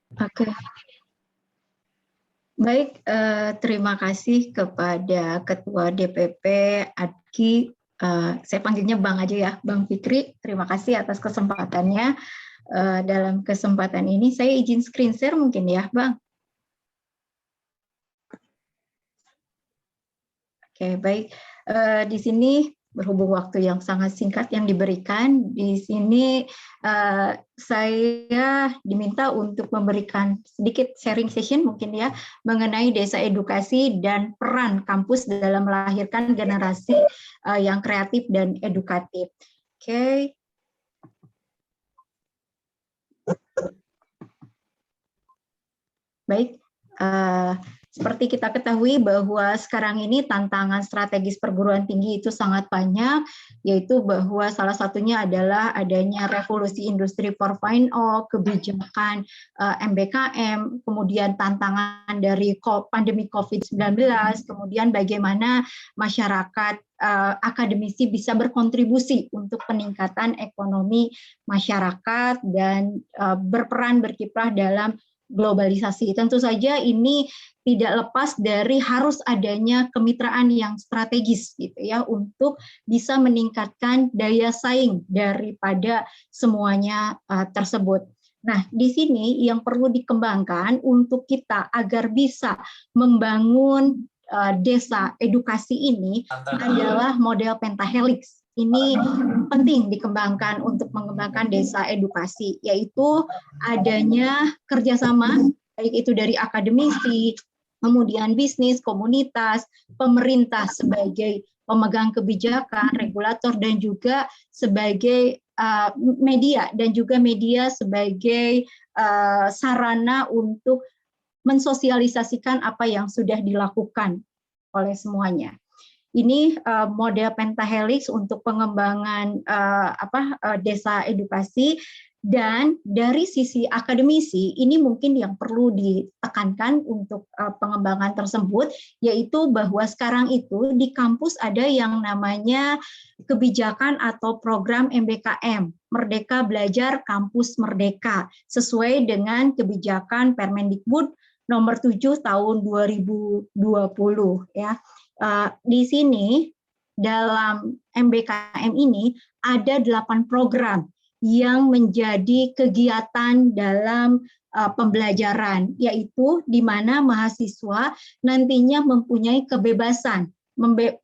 Oke, baik, terima kasih kepada Ketua DPP ADKI, saya panggilnya Bang aja ya, Bang Fikri. Terima kasih atas kesempatannya. Dalam kesempatan ini saya izin screen share mungkin ya, Bang. Oke, baik. Di sini berhubung waktu yang sangat singkat yang diberikan, di sini saya diminta untuk memberikan sedikit sharing session mungkin ya mengenai desa edukasi dan peran kampus dalam melahirkan generasi yang kreatif dan edukatif. Oke. Baik, seperti kita ketahui bahwa sekarang ini tantangan strategis perguruan tinggi itu sangat banyak, yaitu bahwa salah satunya adalah adanya revolusi industri 4.0, kebijakan MBKM, kemudian tantangan dari pandemi COVID-19, kemudian bagaimana masyarakat akademisi bisa berkontribusi untuk peningkatan ekonomi masyarakat dan berperan berkiprah dalam globalisasi. Tentu saja ini tidak lepas dari harus adanya kemitraan yang strategis gitu ya untuk bisa meningkatkan daya saing daripada semuanya tersebut. Nah, di sini yang perlu dikembangkan untuk kita agar bisa membangun desa edukasi ini adalah model pentahelix. Ini penting dikembangkan untuk mengembangkan desa edukasi, yaitu adanya kerjasama, baik itu dari akademisi, kemudian bisnis, komunitas, pemerintah sebagai pemegang kebijakan, regulator, dan juga sebagai media, dan juga media sebagai sarana untuk mensosialisasikan apa yang sudah dilakukan oleh semuanya. Ini model pentahelix untuk pengembangan desa edukasi. Dan dari sisi akademisi, ini mungkin yang perlu ditekankan untuk pengembangan tersebut, yaitu bahwa sekarang itu di kampus ada yang namanya kebijakan atau program MBKM, Merdeka Belajar Kampus Merdeka, sesuai dengan kebijakan Permendikbud nomor 7 tahun 2020 ya. Di sini dalam MBKM ini ada 8 program yang menjadi kegiatan dalam pembelajaran, yaitu di mana mahasiswa nantinya mempunyai kebebasan.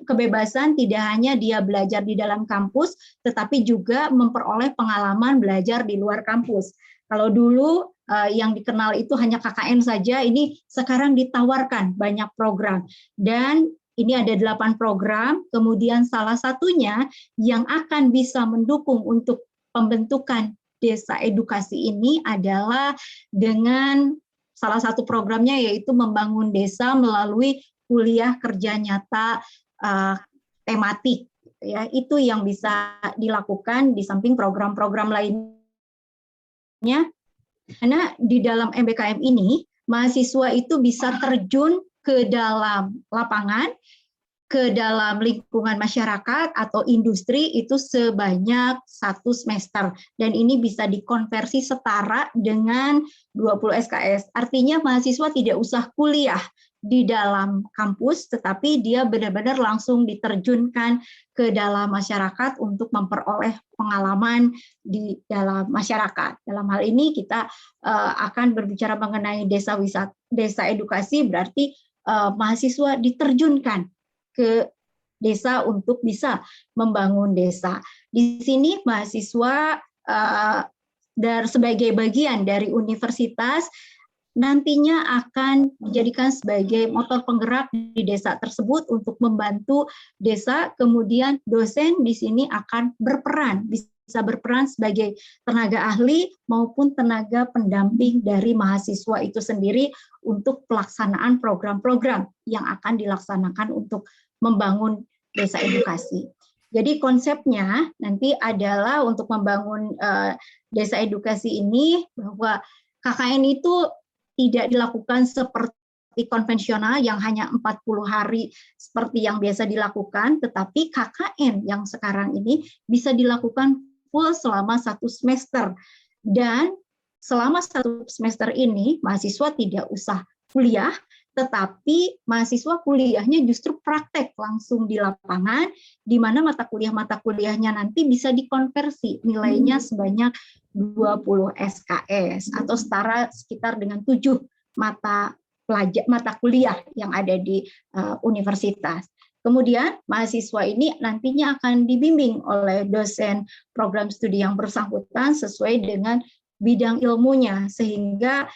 Kebebasan tidak hanya dia belajar di dalam kampus, tetapi juga memperoleh pengalaman belajar di luar kampus. Kalau dulu yang dikenal itu hanya KKN saja, ini sekarang ditawarkan banyak program. Dan ini ada 8 program, kemudian salah satunya yang akan bisa mendukung untuk pembentukan desa edukasi ini adalah dengan salah satu programnya yaitu membangun desa melalui kuliah kerja nyata tematik. Ya, itu yang bisa dilakukan di samping program-program lainnya. Karena di dalam MBKM ini mahasiswa itu bisa terjun ke dalam lapangan, ke dalam lingkungan masyarakat atau industri itu sebanyak 1 semester. Dan ini bisa dikonversi setara dengan 20 SKS. Artinya mahasiswa tidak usah kuliah di dalam kampus, tetapi dia benar-benar langsung diterjunkan ke dalam masyarakat untuk memperoleh pengalaman di dalam masyarakat. Dalam hal ini kita akan berbicara mengenai desa wisata, desa edukasi, berarti mahasiswa diterjunkan ke desa untuk bisa membangun desa. Di sini mahasiswa sebagai bagian dari universitas nantinya akan dijadikan sebagai motor penggerak di desa tersebut untuk membantu desa. Kemudian dosen di sini akan berperan, bisa berperan sebagai tenaga ahli maupun tenaga pendamping dari mahasiswa itu sendiri untuk pelaksanaan program-program yang akan dilaksanakan untuk membangun desa edukasi. Jadi konsepnya nanti adalah untuk membangun desa edukasi ini bahwa KKN itu tidak dilakukan seperti konvensional yang hanya 40 hari seperti yang biasa dilakukan, tetapi KKN yang sekarang ini bisa dilakukan full selama 1 semester. Dan selama 1 semester ini mahasiswa tidak usah kuliah, tetapi mahasiswa kuliahnya justru praktek langsung di lapangan, di mana mata kuliahnya nanti bisa dikonversi nilainya sebanyak 20 SKS atau setara sekitar dengan 7 mata kuliah yang ada di universitas. Kemudian mahasiswa ini nantinya akan dibimbing oleh dosen program studi yang bersangkutan sesuai dengan bidang ilmunya, sehingga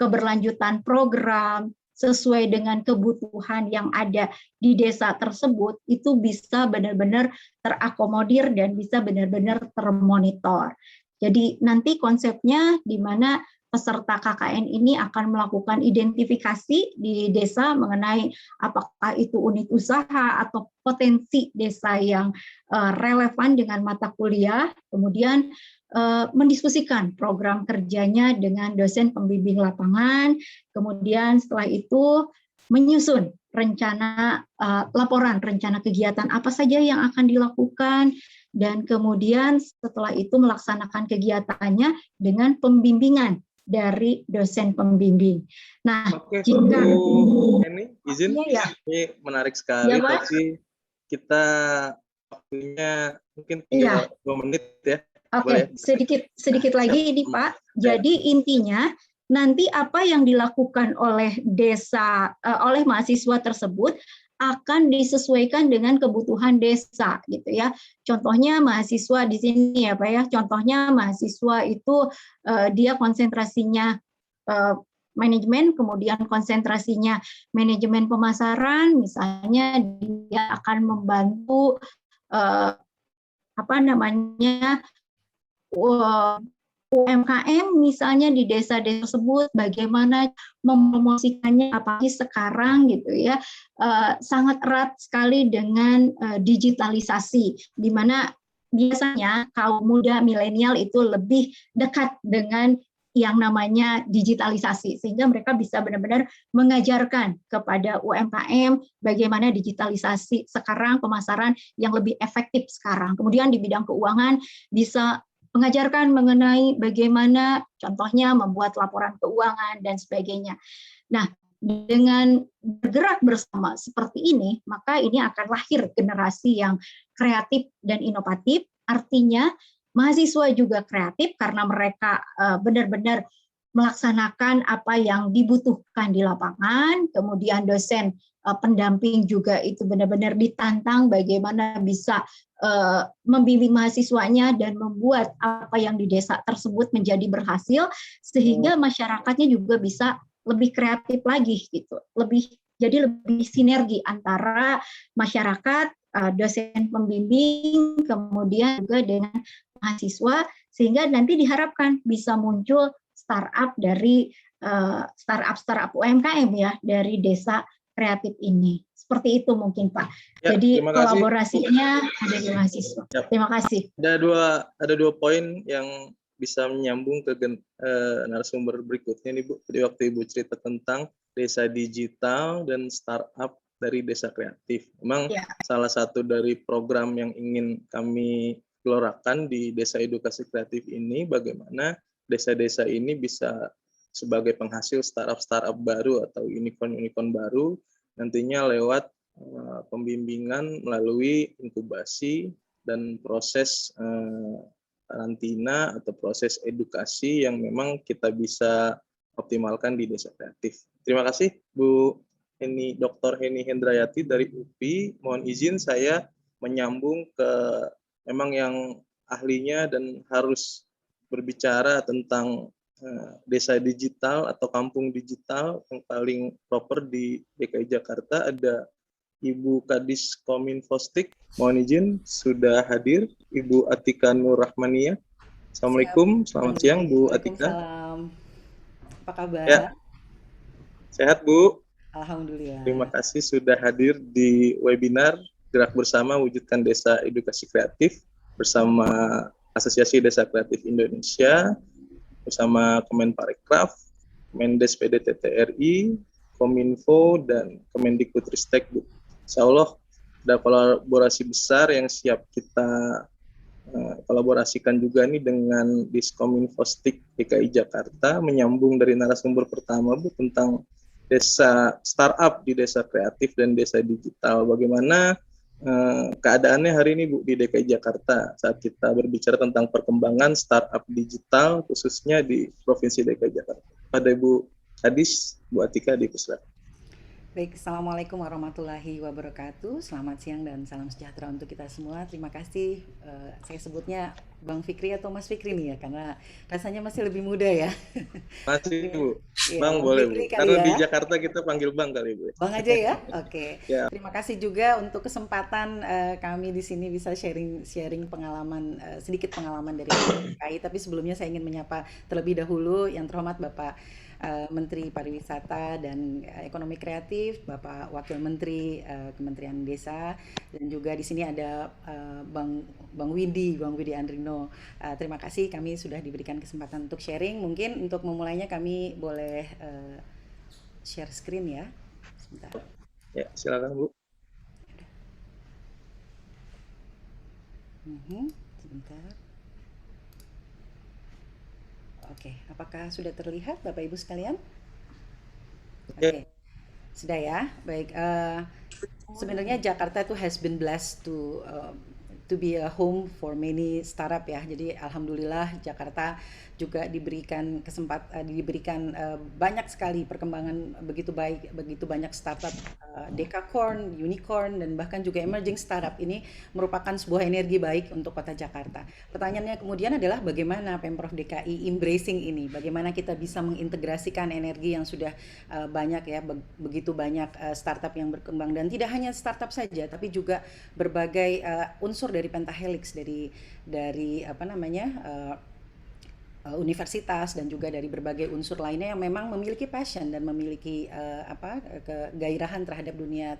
keberlanjutan program sesuai dengan kebutuhan yang ada di desa tersebut itu bisa benar-benar terakomodir dan bisa benar-benar termonitor. Jadi nanti konsepnya di mana peserta KKN ini akan melakukan identifikasi di desa mengenai apakah itu unit usaha atau potensi desa yang relevan dengan mata kuliah, kemudian mendiskusikan program kerjanya dengan dosen pembimbing lapangan, kemudian setelah itu menyusun rencana laporan rencana kegiatan apa saja yang akan dilakukan, dan kemudian setelah itu melaksanakan kegiatannya dengan pembimbingan dari dosen pembimbing. Nah, Oke, jika ini izin, ya. Ini menarik sekali, Ya, tapi kita waktunya mungkin tinggal 2 menit ya. Oke, sedikit lagi ini Pak. Jadi intinya nanti apa yang dilakukan oleh desa, oleh mahasiswa tersebut akan disesuaikan dengan kebutuhan desa, gitu ya. Contohnya mahasiswa di sini ya Pak ya. Contohnya mahasiswa itu dia konsentrasinya manajemen, kemudian konsentrasinya manajemen pemasaran, misalnya dia akan membantu UMKM misalnya di desa-desa tersebut, bagaimana mempromosikannya, apalagi sekarang gitu ya, sangat erat sekali dengan digitalisasi, di mana biasanya kaum muda milenial itu lebih dekat dengan yang namanya digitalisasi, sehingga mereka bisa benar-benar mengajarkan kepada UMKM bagaimana digitalisasi sekarang, pemasaran yang lebih efektif sekarang. Kemudian di bidang keuangan bisa mengajarkan mengenai bagaimana contohnya membuat laporan keuangan dan sebagainya. Nah, dengan bergerak bersama seperti ini, maka ini akan lahir generasi yang kreatif dan inovatif, artinya mahasiswa juga kreatif karena mereka benar-benar melaksanakan apa yang dibutuhkan di lapangan, kemudian dosen pendamping juga itu benar-benar ditantang bagaimana bisa membimbing mahasiswanya dan membuat apa yang di desa tersebut menjadi berhasil, sehingga masyarakatnya juga bisa lebih kreatif lagi gitu, jadi lebih sinergi antara masyarakat, dosen pembimbing, kemudian juga dengan mahasiswa, sehingga nanti diharapkan bisa muncul startup dari startup UMKM ya dari desa kreatif ini. Seperti itu mungkin Pak. Ya, jadi kolaborasinya ada di mahasiswa. Ya. Terima kasih. Ada dua poin yang bisa menyambung ke narasumber berikutnya nih Bu. Jadi waktu Ibu cerita tentang desa digital dan startup dari desa kreatif. Memang salah satu dari program yang ingin kami gelorakan di Desa Edukasi Kreatif ini, bagaimana desa-desa ini bisa sebagai penghasil startup baru atau unicorn baru, nantinya lewat pembimbingan melalui inkubasi dan proses karantina atau proses edukasi yang memang kita bisa optimalkan di desa kreatif. Terima kasih Bu Dr. Heni Hendrayati dari UPI. Mohon izin saya menyambung ke memang yang ahlinya dan harus berbicara tentang desa digital atau kampung digital yang paling proper di DKI Jakarta. Ada Ibu Kadis Kominfostik, mohon izin sudah hadir, Ibu Atika Nur Rahmania. Assalamualaikum, selamat siang Bu Atika. Waalaikumsalam. Apa kabar? Ya. Sehat Bu. Alhamdulillah. Terima kasih sudah hadir di webinar Gerak Bersama Wujudkan Desa Edukasi Kreatif bersama Asosiasi Desa Kreatif Indonesia, bersama Kemenparekraf, Mendes PDTT RI, Kominfo, dan Kemendikbudristek. Insya Allah ada kolaborasi besar yang siap kita kolaborasikan juga nih dengan Diskominfostik DKI Jakarta, menyambung dari narasumber pertama Bu tentang desa startup di desa kreatif dan desa digital. Bagaimana keadaannya hari ini Bu di DKI Jakarta saat kita berbicara tentang perkembangan startup digital khususnya di Provinsi DKI Jakarta. Pada Ibu Hadis, Bu Atika di Pusat. Baik, Assalamualaikum warahmatullahi wabarakatuh. Selamat siang dan salam sejahtera untuk kita semua. Terima kasih, saya sebutnya Bang Fikri atau Mas Fikri nih ya, karena rasanya masih lebih muda ya. Masih Bu, Ya, Bang Bang boleh Fikri Bu, kali karena ya. di Jakarta kita panggil Bang kali Bu. Bang aja ya, oke. Ya. Terima kasih juga untuk kesempatan kami di sini bisa sharing pengalaman, sedikit pengalaman dari DKI. Tapi sebelumnya saya ingin menyapa terlebih dahulu yang terhormat Bapak Menteri Pariwisata dan Ekonomi Kreatif, Bapak Wakil Menteri Kementerian Desa, dan juga di sini ada Bang Widi Andrino. Terima kasih, kami sudah diberikan kesempatan untuk sharing. Mungkin untuk memulainya kami boleh share screen ya. Sebentar. Ya, silakan Bu. Sebentar. Oke, apakah sudah terlihat Bapak Ibu sekalian? Oke, sudah ya. Baik, sebenarnya Jakarta itu has been blessed to be a home for many startup ya. Jadi alhamdulillah Jakarta juga diberikan diberikan banyak sekali perkembangan begitu baik, begitu banyak startup Dekakorn, Unicorn, dan bahkan juga emerging startup. Ini merupakan sebuah energi baik untuk Kota Jakarta. Pertanyaannya kemudian adalah bagaimana Pemprov DKI embracing ini, bagaimana kita bisa mengintegrasikan energi yang sudah banyak ya, begitu banyak startup yang berkembang, dan tidak hanya startup saja tapi juga berbagai unsur dari pentahelix, dari apa namanya, universitas dan juga dari berbagai unsur lainnya yang memang memiliki passion dan memiliki kegairahan terhadap dunia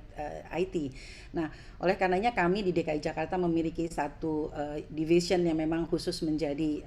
IT. Nah, oleh karenanya kami di DKI Jakarta memiliki satu division yang memang khusus menjadi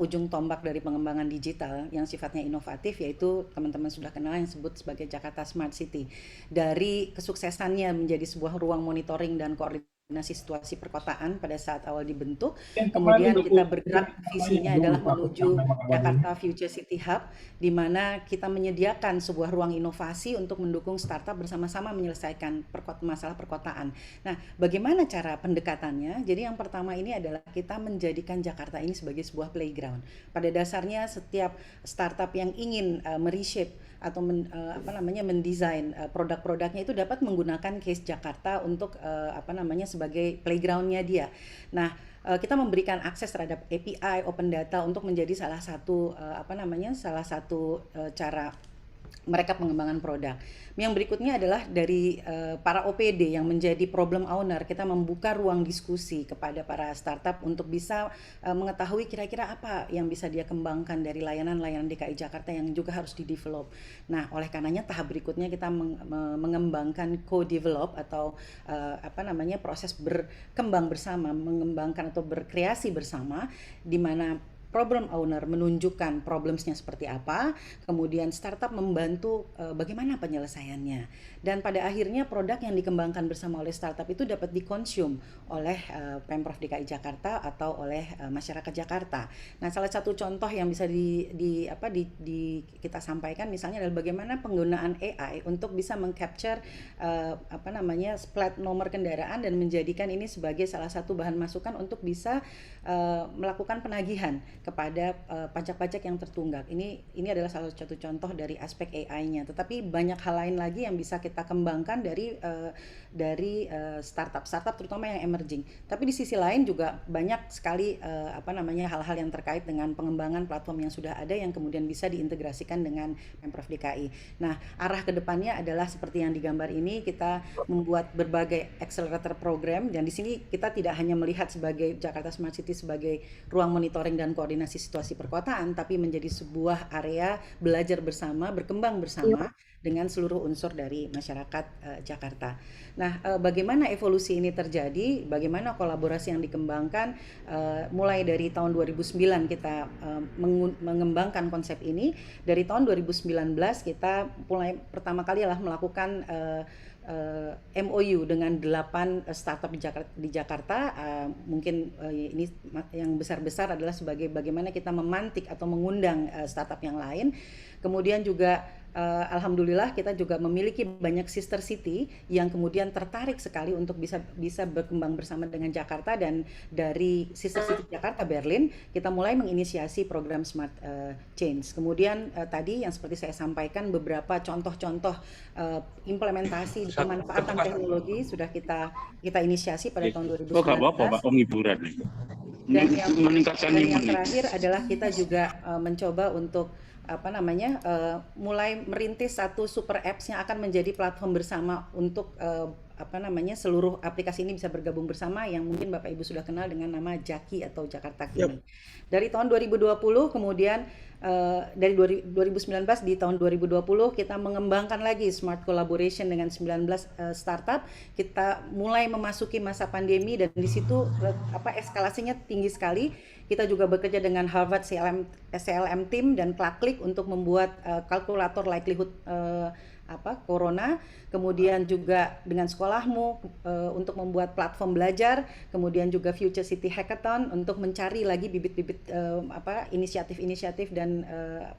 ujung tombak dari pengembangan digital yang sifatnya inovatif, yaitu teman-teman sudah kenal yang disebut sebagai Jakarta Smart City. Dari kesuksesannya menjadi sebuah ruang monitoring dan koordinasi situasi perkotaan pada saat awal dibentuk, kemudian kita bergerak, visinya adalah menuju Jakarta Future City Hub, di mana kita menyediakan sebuah ruang inovasi untuk mendukung startup bersama-sama menyelesaikan masalah perkotaan. Nah, bagaimana cara pendekatannya? Jadi yang pertama ini adalah kita menjadikan Jakarta ini sebagai sebuah playground. Pada dasarnya setiap startup yang ingin mereshape atau mendesain produk-produknya itu dapat menggunakan case Jakarta untuk sebagai playgroundnya dia. Nah, kita memberikan akses terhadap API, open data untuk menjadi salah satu cara mereka pengembangan produk. Yang berikutnya adalah dari para OPD yang menjadi problem owner, kita membuka ruang diskusi kepada para startup untuk bisa mengetahui kira-kira apa yang bisa dia kembangkan dari layanan-layanan DKI Jakarta yang juga harus di-develop. Nah, oleh karenanya tahap berikutnya kita mengembangkan co-develop atau proses berkembang bersama, mengembangkan atau berkreasi bersama, di mana problem owner menunjukkan problemsnya seperti apa, kemudian startup membantu bagaimana penyelesaiannya. Dan pada akhirnya produk yang dikembangkan bersama oleh startup itu dapat dikonsum oleh Pemprov DKI Jakarta atau oleh masyarakat Jakarta. Nah, salah satu contoh yang bisa kita sampaikan misalnya adalah bagaimana penggunaan AI untuk bisa mengcapture plat nomor kendaraan dan menjadikan ini sebagai salah satu bahan masukan untuk bisa melakukan penagihan kepada pajak-pajak yang tertunggak. Ini adalah salah satu contoh dari aspek AI-nya. Tetapi banyak hal lain lagi yang bisa kita kembangkan dari startup terutama yang emerging. Tapi di sisi lain juga banyak sekali hal-hal yang terkait dengan pengembangan platform yang sudah ada yang kemudian bisa diintegrasikan dengan Pemprov DKI. Nah, arah kedepannya adalah seperti yang digambar ini, kita membuat berbagai accelerator program, dan di sini kita tidak hanya melihat sebagai Jakarta Smart City sebagai ruang monitoring dan koordinasi situasi perkotaan, tapi menjadi sebuah area belajar bersama, berkembang bersama dengan seluruh unsur dari masyarakat Jakarta. Nah, bagaimana evolusi ini terjadi? Bagaimana kolaborasi yang dikembangkan? Mulai dari tahun 2009 kita mengembangkan konsep ini. Dari tahun 2019 kita mulai pertama kali melakukan MOU dengan 8 startup di Jakarta. Mungkin ini yang besar-besar adalah sebagai bagaimana kita memantik atau mengundang startup yang lain. Kemudian juga alhamdulillah kita juga memiliki banyak sister city yang kemudian tertarik sekali untuk bisa berkembang bersama dengan Jakarta, dan dari sister city Jakarta Berlin kita mulai menginisiasi program Smart Change. Kemudian tadi yang seperti saya sampaikan, beberapa contoh-contoh implementasi pemanfaatan teknologi sudah kita inisiasi pada tahun 2019. Kok gak apa-apa Pak, Om hiburan. Dan Meningkatkan yang terakhir adalah kita juga mencoba untuk mulai merintis satu super apps yang akan menjadi platform bersama untuk seluruh aplikasi ini bisa bergabung bersama, yang mungkin Bapak Ibu sudah kenal dengan nama Jaki atau Jakarta Kini. Dari tahun 2020 kemudian dari 2019 di tahun 2020 kita mengembangkan lagi Smart Collaboration dengan 19 startup. Kita mulai memasuki masa pandemi dan di situ eskalasinya tinggi sekali. Kita juga bekerja dengan Harvard CLM Team dan Klaklik untuk membuat kalkulator likelihood corona, kemudian juga dengan sekolahmu untuk membuat platform belajar, kemudian juga Future City Hackathon untuk mencari lagi bibit-bibit inisiatif-inisiatif dan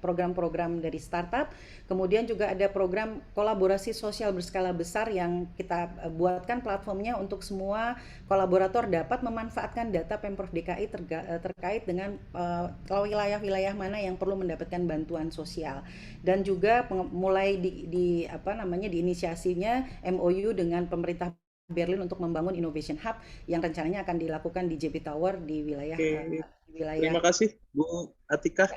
program-program dari startup. Kemudian juga ada program kolaborasi sosial berskala besar yang kita buatkan platformnya untuk semua kolaborator dapat memanfaatkan data Pemprov DKI terkait dengan wilayah-wilayah mana yang perlu mendapatkan bantuan sosial. Dan juga mulai diinisiasinya MOU dengan pemerintah Berlin untuk membangun Innovation Hub yang rencananya akan dilakukan di JB Tower di wilayah. Terima kasih Bu Atika.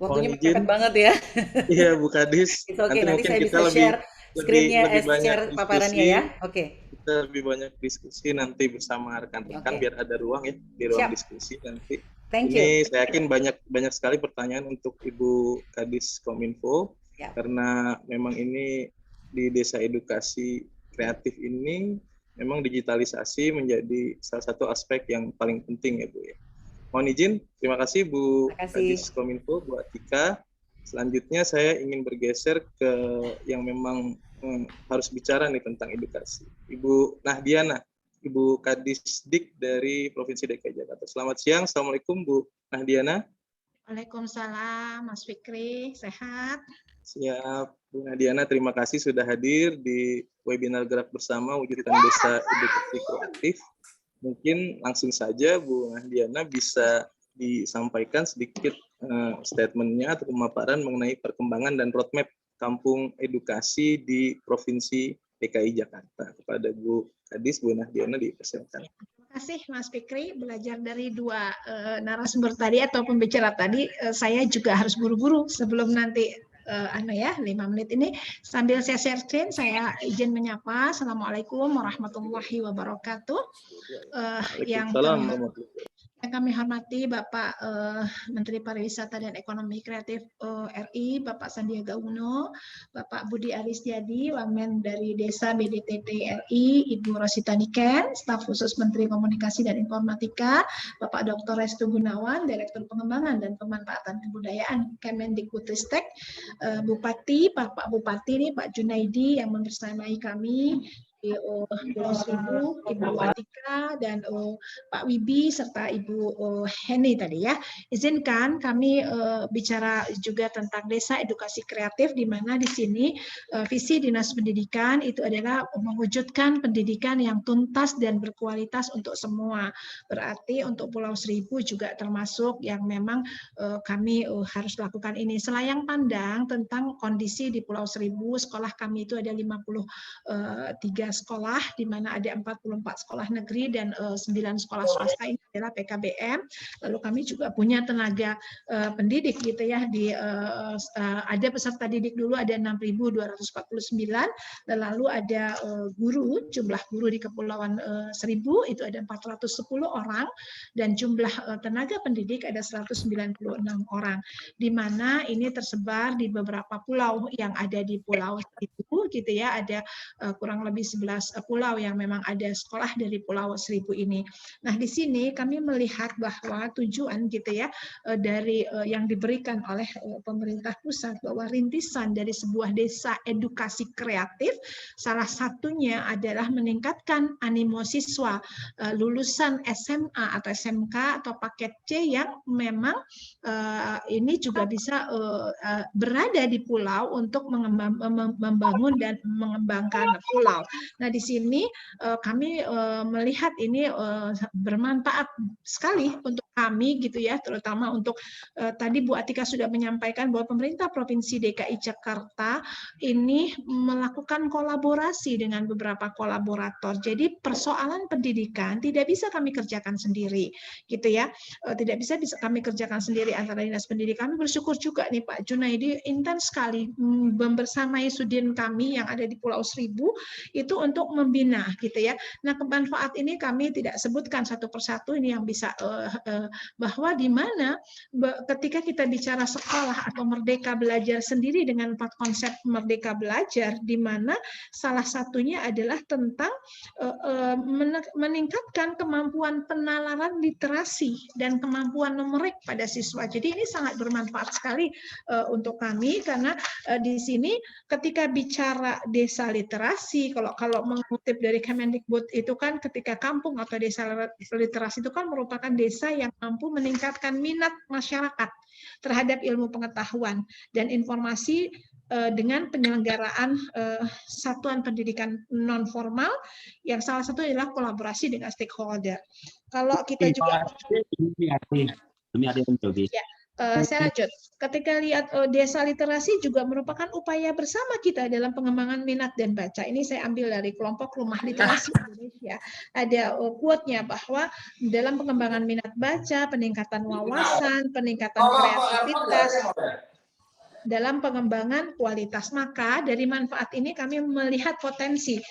Waktunya mepet banget ya. Iya Bu Kadis. Nanti saya bisa share screen-nya, share paparannya ya. Oke. Kita lebih banyak diskusi nanti bersama rekan-rekan biar ada ruang ya di ruang diskusi nanti. Thank you. Ini saya yakin banyak sekali pertanyaan untuk Ibu Kadis Kominfo. Karena memang ini di Desa Edukasi Kreatif ini memang digitalisasi menjadi salah satu aspek yang paling penting ya Bu ya. Mohon izin, terima kasih Bu Kadis Kominfo, Bu Atika. Selanjutnya saya ingin bergeser ke yang memang harus bicara nih tentang edukasi. Ibu Nahdiana, Ibu Kadisdik dari Provinsi DKI Jakarta. Selamat siang, Assalamualaikum Bu Nahdiana. Waalaikumsalam, Mas Fikri, sehat? Siap, Bu Nahdiana, terima kasih sudah hadir di webinar Gerak Bersama Wujudkan Desa Edukasi Kreatif. Mungkin langsung saja Bu Nahdiana bisa disampaikan sedikit statementnya atau pemaparan mengenai perkembangan dan roadmap kampung edukasi di Provinsi DKI Jakarta. Kepada Bu Kadis, Bu Nahdiana dipersilakan. Terima kasih Mas Fikri, belajar dari dua narasumber tadi atau pembicara tadi, saya juga harus buru-buru sebelum nanti 5 menit ini sambil saya share screen, saya izin menyapa. Assalamualaikum warahmatullahi wabarakatuh. Yang kami hormati Bapak Menteri Pariwisata dan Ekonomi Kreatif RI, Bapak Sandiaga Uno, Bapak Budi Aristiadi, Wamen dari Desa BDTT RI, Ibu Rosita Niken, Staf Khusus Menteri Komunikasi dan Informatika, Bapak Dr. Restu Gunawan, Direktur Pengembangan dan Pemanfaatan Kebudayaan Kemendikbudristek, Bupati, Bapak Bupati ini Pak Junaidi yang membersamai kami, Pulau Seribu, Ibu Atika dan Pak Wibi serta Ibu Heni tadi ya. Izinkan kami bicara juga tentang Desa Edukasi Kreatif, di mana di sini visi Dinas Pendidikan itu adalah mewujudkan pendidikan yang tuntas dan berkualitas untuk semua. Berarti untuk Pulau Seribu juga termasuk yang memang kami harus lakukan ini. Selayang pandang tentang kondisi di Pulau Seribu, sekolah kami itu ada 53 sekolah, di mana ada 44 sekolah negeri dan 9 sekolah swasta, ini adalah PKBM. Lalu kami juga punya tenaga pendidik gitu ya, ada peserta didik dulu ada 6.249, dan lalu ada jumlah guru di Kepulauan Seribu itu ada 410 orang, dan jumlah tenaga pendidik ada 196 orang, di mana ini tersebar di beberapa pulau yang ada di Pulau Seribu gitu ya, ada kurang lebih 11 pulau yang memang ada sekolah dari Pulau Seribu ini. Nah, di sini kami melihat bahwa tujuan gitu ya dari yang diberikan oleh pemerintah pusat bahwa rintisan dari sebuah desa edukasi kreatif salah satunya adalah meningkatkan animo siswa lulusan SMA atau SMK atau paket C yang memang ini juga bisa berada di pulau untuk membangun dan mengembangkan pulau. Nah, di sini kami melihat ini bermanfaat sekali untuk kami gitu ya, terutama untuk tadi Bu Atika sudah menyampaikan bahwa pemerintah Provinsi DKI Jakarta ini melakukan kolaborasi dengan beberapa kolaborator. Jadi persoalan pendidikan tidak bisa kami kerjakan sendiri, gitu ya. Tidak bisa kami kerjakan sendiri antara dinas pendidikan. Kami bersyukur juga nih Pak Junaidi intens sekali membersamai sudin kami yang ada di Pulau Seribu itu untuk membina, gitu ya. Nah, manfaat ini kami tidak sebutkan satu persatu, ini yang bisa bahwa di mana ketika kita bicara sekolah atau merdeka belajar sendiri dengan 4 konsep merdeka belajar, di mana salah satunya adalah tentang meningkatkan kemampuan penalaran literasi dan kemampuan numerik pada siswa. Jadi ini sangat bermanfaat sekali untuk kami karena di sini ketika bicara desa literasi, kalau mengutip dari Kemendikbud itu kan ketika kampung atau desa literasi itu kan merupakan desa yang mampu meningkatkan minat masyarakat terhadap ilmu pengetahuan dan informasi dengan penyelenggaraan satuan pendidikan non formal yang salah satu adalah kolaborasi dengan stakeholder. Kalau kita juga saya lanjut. Ketika lihat desa literasi juga merupakan upaya bersama kita dalam pengembangan minat dan baca. Ini saya ambil dari kelompok Rumah Literasi Indonesia. Ada quote-nya bahwa dalam pengembangan minat baca, peningkatan wawasan, peningkatan kreativitas, dalam pengembangan kualitas. Maka dari manfaat ini kami melihat potensi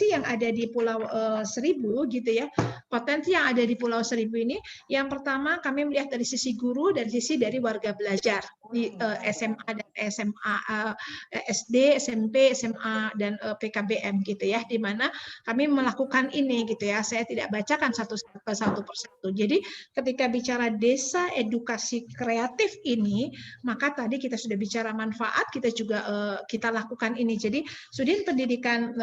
yang ada di Pulau Seribu gitu ya. Potensi yang ada di Pulau Seribu ini yang pertama kami melihat dari sisi guru dan sisi dari warga belajar di SMA dan SMA, SD, SMP, SMA dan PKBM gitu ya, di mana kami melakukan ini gitu ya. Saya tidak bacakan satu persatu. Jadi ketika bicara desa edukasi kreatif ini, maka tadi kita sudah bicara manfaat, kita juga kita lakukan ini. Jadi Sudin Pendidikan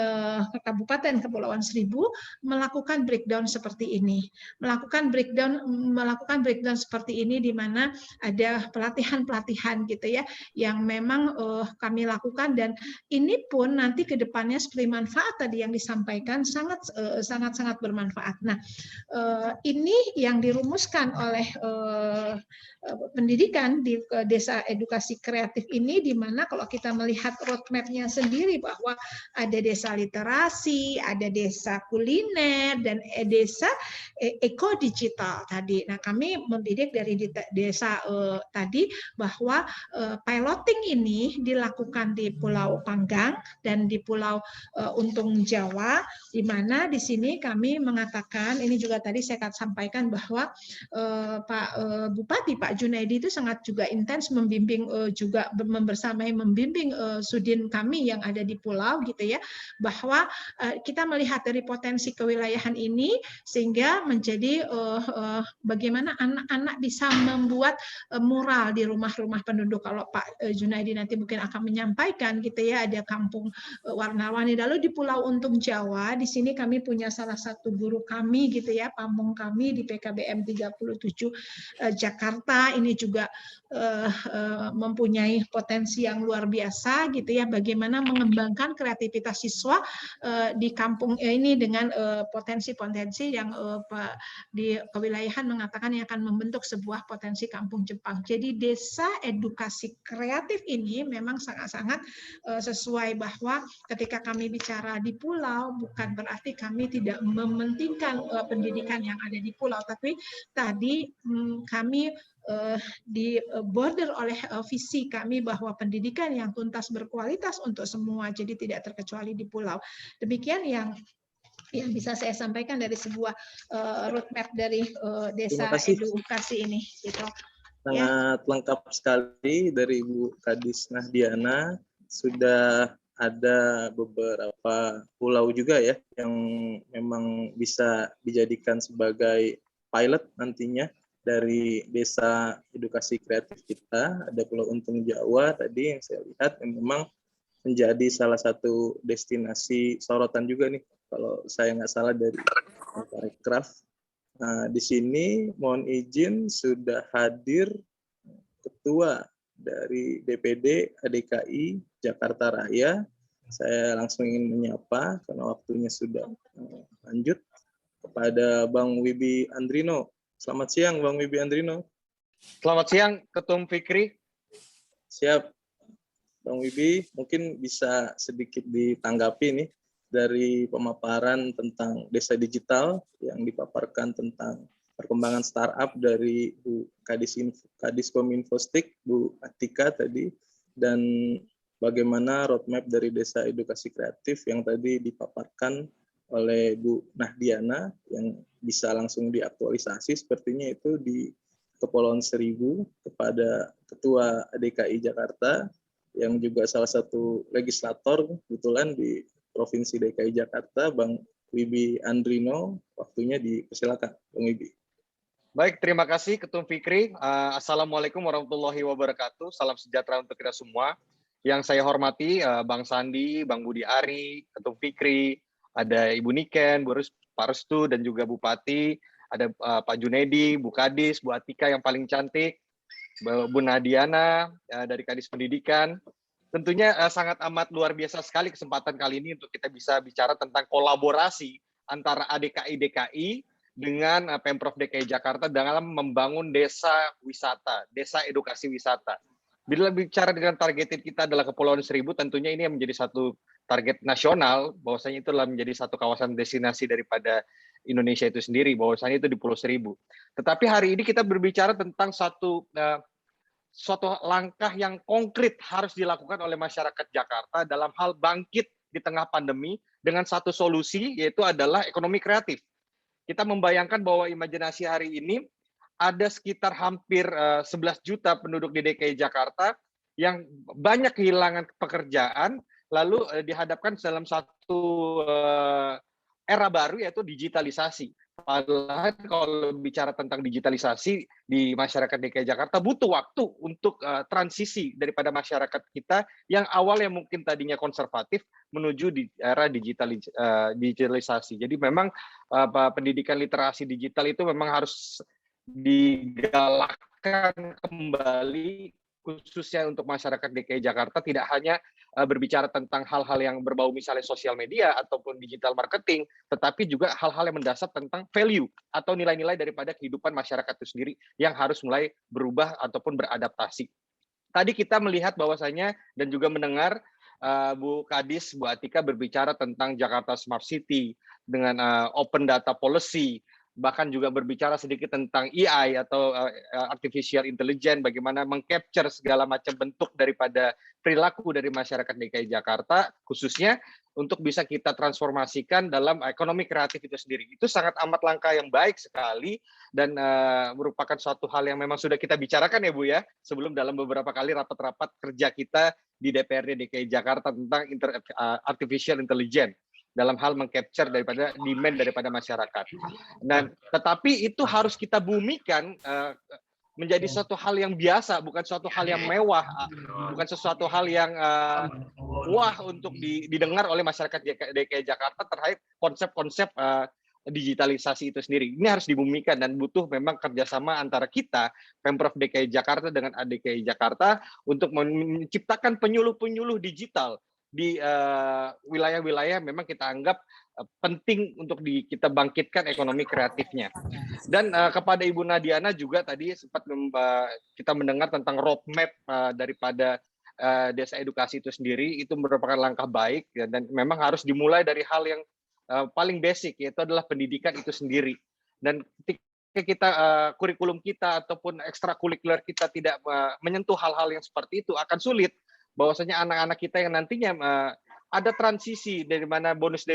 Kabupaten Kepulauan Seribu melakukan breakdown seperti ini, melakukan breakdown seperti ini di mana ada pelatihan gitu ya, yang memang kami lakukan dan ini pun nanti ke depannya seperti manfaat tadi yang disampaikan sangat bermanfaat. Nah, ini yang dirumuskan oleh pendidikan di desa edukasi kreatif ini, di mana kalau kita melihat roadmap-nya sendiri bahwa ada desa literasi, ada desa kuliner, dan desa ekodigital tadi. Nah, kami mendidik dari desa tadi bahwa piloting ini dilakukan di Pulau Panggang dan di Pulau Untung Jawa, di mana di sini kami mengatakan, ini juga tadi saya sampaikan bahwa Pak Bupati, Pak Junaidi itu sangat juga intens membimbing juga membersamai membimbing sudin kami yang ada di pulau gitu ya, bahwa kita melihat dari potensi kewilayahan ini sehingga menjadi bagaimana anak-anak bisa membuat mural di rumah-rumah penduduk. Kalau Pak Junaidi nanti mungkin akan menyampaikan gitu ya, ada kampung warna-warni. Lalu di Pulau Untung Jawa, di sini kami punya salah satu guru kami gitu ya, pamong kami di PKBM 37 Jakarta, ini juga mempunyai potensi yang luar biasa gitu ya, bagaimana mengembangkan kreativitas siswa di kampung ini dengan potensi-potensi yang di kewilayahan mengatakan yang akan membentuk sebuah potensi kampung Jepang. Jadi desa edukasi kreatif ini memang sangat-sangat sesuai, bahwa ketika kami bicara di pulau bukan berarti kami tidak mementingkan pendidikan yang ada di pulau, tapi tadi kami di border oleh visi kami bahwa pendidikan yang tuntas berkualitas untuk semua, jadi tidak terkecuali di pulau. Demikian yang bisa saya sampaikan dari sebuah roadmap dari desa edukasi ini. Gitu. Sangat lengkap sekali dari Ibu Kadis Nahdiana, sudah ada beberapa pulau juga ya yang memang bisa dijadikan sebagai pilot nantinya dari desa edukasi kreatif kita. Ada Pulau Untung Jawa tadi yang saya lihat yang memang menjadi salah satu destinasi sorotan juga nih kalau saya nggak salah dari Parekraf. Nah, di sini mohon izin sudah hadir Ketua dari DPD ADKI Jakarta Raya. Saya langsung ingin menyapa karena waktunya sudah lanjut kepada Bang Wibi Andrino. Selamat siang Bang Wibi Andrino. Selamat siang Ketum Fikri. Siap. Bang Wibi, mungkin bisa sedikit ditanggapi nih dari pemaparan tentang desa digital yang dipaparkan tentang perkembangan startup dari Bu Kadiskominfostik, Bu Atika tadi, dan bagaimana roadmap dari desa edukasi kreatif yang tadi dipaparkan oleh Bu Nahdiana yang bisa langsung diaktualisasi sepertinya itu di Kepulauan Seribu kepada Ketua ADKI Jakarta yang juga salah satu legislator kebetulan di Provinsi DKI Jakarta, Bang Wibi Andrino. Waktunya dipersilakan, Bang Wibi. Baik, terima kasih Ketum Fikri. Assalamualaikum warahmatullahi wabarakatuh. Salam sejahtera untuk kita semua. Yang saya hormati Bang Sandi, Bang Budi Ari, Ketum Fikri, ada Ibu Niken, Pak Restu, dan juga Bupati, ada Pak Junedi, Bu Kadis, Bu Atika yang paling cantik, Bu Nadiana dari Kadis Pendidikan. Tentunya sangat amat luar biasa sekali kesempatan kali ini untuk kita bisa bicara tentang kolaborasi antara ADKI DKI dengan Pemprov DKI Jakarta dalam membangun desa wisata, desa edukasi wisata. Bila bicara dengan targeted kita adalah Kepulauan Seribu, tentunya ini menjadi satu target nasional, bahwasanya itu adalah menjadi satu kawasan destinasi daripada Indonesia itu sendiri, bahwasanya itu di Pulau Seribu. Tetapi hari ini kita berbicara tentang suatu langkah yang konkret harus dilakukan oleh masyarakat Jakarta dalam hal bangkit di tengah pandemi dengan satu solusi, yaitu adalah ekonomi kreatif. Kita membayangkan bahwa imajinasi hari ini ada sekitar hampir 11 juta penduduk di DKI Jakarta yang banyak kehilangan pekerjaan, lalu dihadapkan dalam satu era baru yaitu digitalisasi. Padahal kalau bicara tentang digitalisasi di masyarakat DKI Jakarta butuh waktu untuk transisi daripada masyarakat kita yang awalnya mungkin tadinya konservatif menuju di era digitalisasi. Jadi memang pendidikan literasi digital itu memang harus digalakkan kembali khususnya untuk masyarakat DKI Jakarta, tidak hanya berbicara tentang hal-hal yang berbau misalnya sosial media ataupun digital marketing, tetapi juga hal-hal yang mendasar tentang value atau nilai-nilai daripada kehidupan masyarakat itu sendiri yang harus mulai berubah ataupun beradaptasi. Tadi kita melihat bahwasanya dan juga mendengar Bu Kadis, Bu Atika berbicara tentang Jakarta Smart City dengan open data policy, bahkan juga berbicara sedikit tentang AI atau artificial intelligence, bagaimana mengcapture segala macam bentuk daripada perilaku dari masyarakat DKI Jakarta, khususnya untuk bisa kita transformasikan dalam ekonomi kreatif itu sendiri. Itu sangat amat langkah yang baik sekali dan merupakan suatu hal yang memang sudah kita bicarakan ya Bu ya, sebelum dalam beberapa kali rapat-rapat kerja kita di DPRD DKI Jakarta tentang artificial intelligence dalam hal mengcapture daripada demand daripada masyarakat. Nah, tetapi itu harus kita bumikan menjadi suatu hal yang biasa, bukan suatu hal yang mewah, bukan sesuatu hal yang wah untuk didengar oleh masyarakat DKI Jakarta terkait konsep-konsep digitalisasi itu sendiri. Ini harus dibumikan dan butuh memang kerjasama antara kita, Pemprov DKI Jakarta dengan ADKI Jakarta untuk menciptakan penyuluh-penyuluh digital di wilayah-wilayah memang kita anggap penting untuk kita bangkitkan ekonomi kreatifnya. Dan kepada Ibu Nadiana juga tadi sempat kita mendengar tentang roadmap daripada desa edukasi itu sendiri, itu merupakan langkah baik dan memang harus dimulai dari hal yang paling basic, yaitu adalah pendidikan itu sendiri. Dan ketika kita kurikulum kita ataupun ekstrakurikuler kita tidak menyentuh hal-hal yang seperti itu, akan sulit bahwasanya anak-anak kita yang nantinya ada transisi dari mana bonus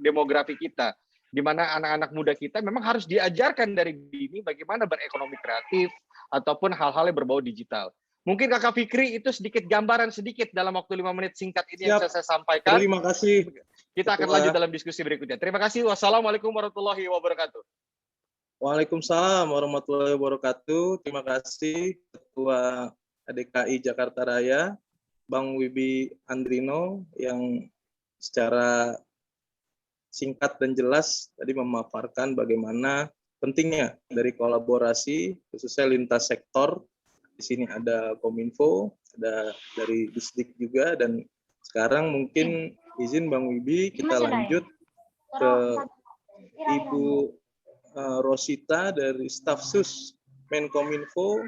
demografi kita, di mana anak-anak muda kita memang harus diajarkan dari dini bagaimana berekonomi kreatif ataupun hal-hal yang berbau digital. Mungkin Kakak Fikri itu sedikit gambaran sedikit dalam waktu 5 menit singkat ini yang Siap. saya sampaikan. Terima kasih. Kita akan Ketua. lanjut dalam diskusi berikutnya. Terima kasih. Wassalamualaikum warahmatullahi wabarakatuh. Waalaikumsalam warahmatullahi wabarakatuh. Terima kasih Ketua ADKI Jakarta Raya, Bang Wibi Andrino, yang secara singkat dan jelas tadi memaparkan bagaimana pentingnya dari kolaborasi, khususnya lintas sektor. Di sini ada Kominfo, ada dari Disdik juga, dan sekarang mungkin izin Bang Wibi kita lanjut ke Ibu Rosita dari Staf Sus Menkominfo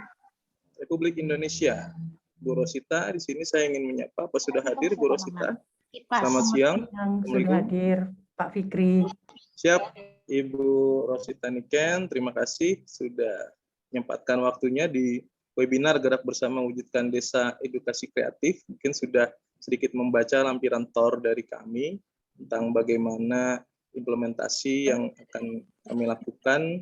Republik Indonesia. Bu Rosita, di sini saya ingin menyapa. Apa sudah hadir Bu Rosita? Selamat siang. Sudah hadir Pak Fikri. Siap, Ibu Rosita Niken. Terima kasih sudah menyempatkan waktunya di webinar Gerak Bersama Wujudkan Desa Edukasi Kreatif. Mungkin sudah sedikit membaca lampiran TOR dari kami tentang bagaimana implementasi yang akan kami lakukan,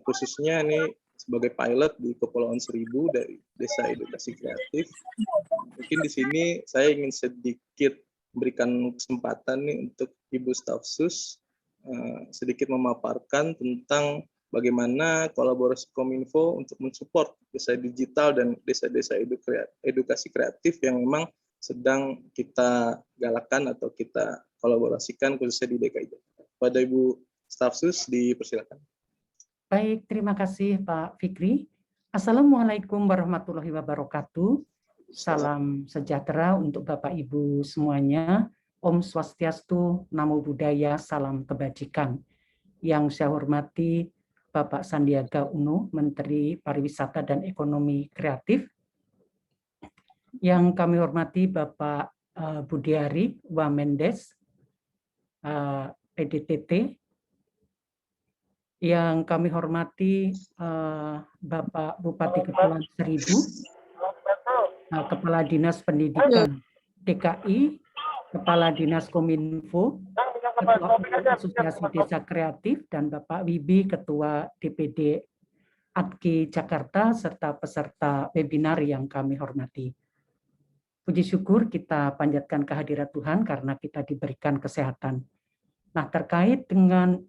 khususnya ini sebagai pilot di Kepulauan Seribu dari Desa Edukasi Kreatif. Mungkin di sini saya ingin sedikit memberikan kesempatan nih untuk Ibu Staf Sus sedikit memaparkan tentang bagaimana kolaborasi Kominfo untuk mensupport desa digital dan desa-desa edukasi kreatif yang memang sedang kita galakan atau kita kolaborasikan khususnya di DKI Jakarta. Pada Ibu Staf Sus, dipersilakan. Baik, terima kasih Pak Fikri. Assalamualaikum warahmatullahi wabarakatuh. Salam sejahtera untuk Bapak Ibu semuanya. Om Swastiastu, Namo Buddhaya, salam kebajikan. Yang saya hormati Bapak Sandiaga Uno, Menteri Pariwisata dan Ekonomi Kreatif. Yang kami hormati Bapak Budiari Wamendes, PDTT. Yang kami hormati Bapak Bupati Kepulauan Seribu, Kepala Dinas Pendidikan DKI, Kepala Dinas Kominfo, Ketua Asosiasi Desa Kreatif, dan Bapak Wibi, Ketua DPD ADKI Jakarta, serta peserta webinar yang kami hormati. Puji syukur kita panjatkan kehadirat Tuhan karena kita diberikan kesehatan. Nah, terkait dengan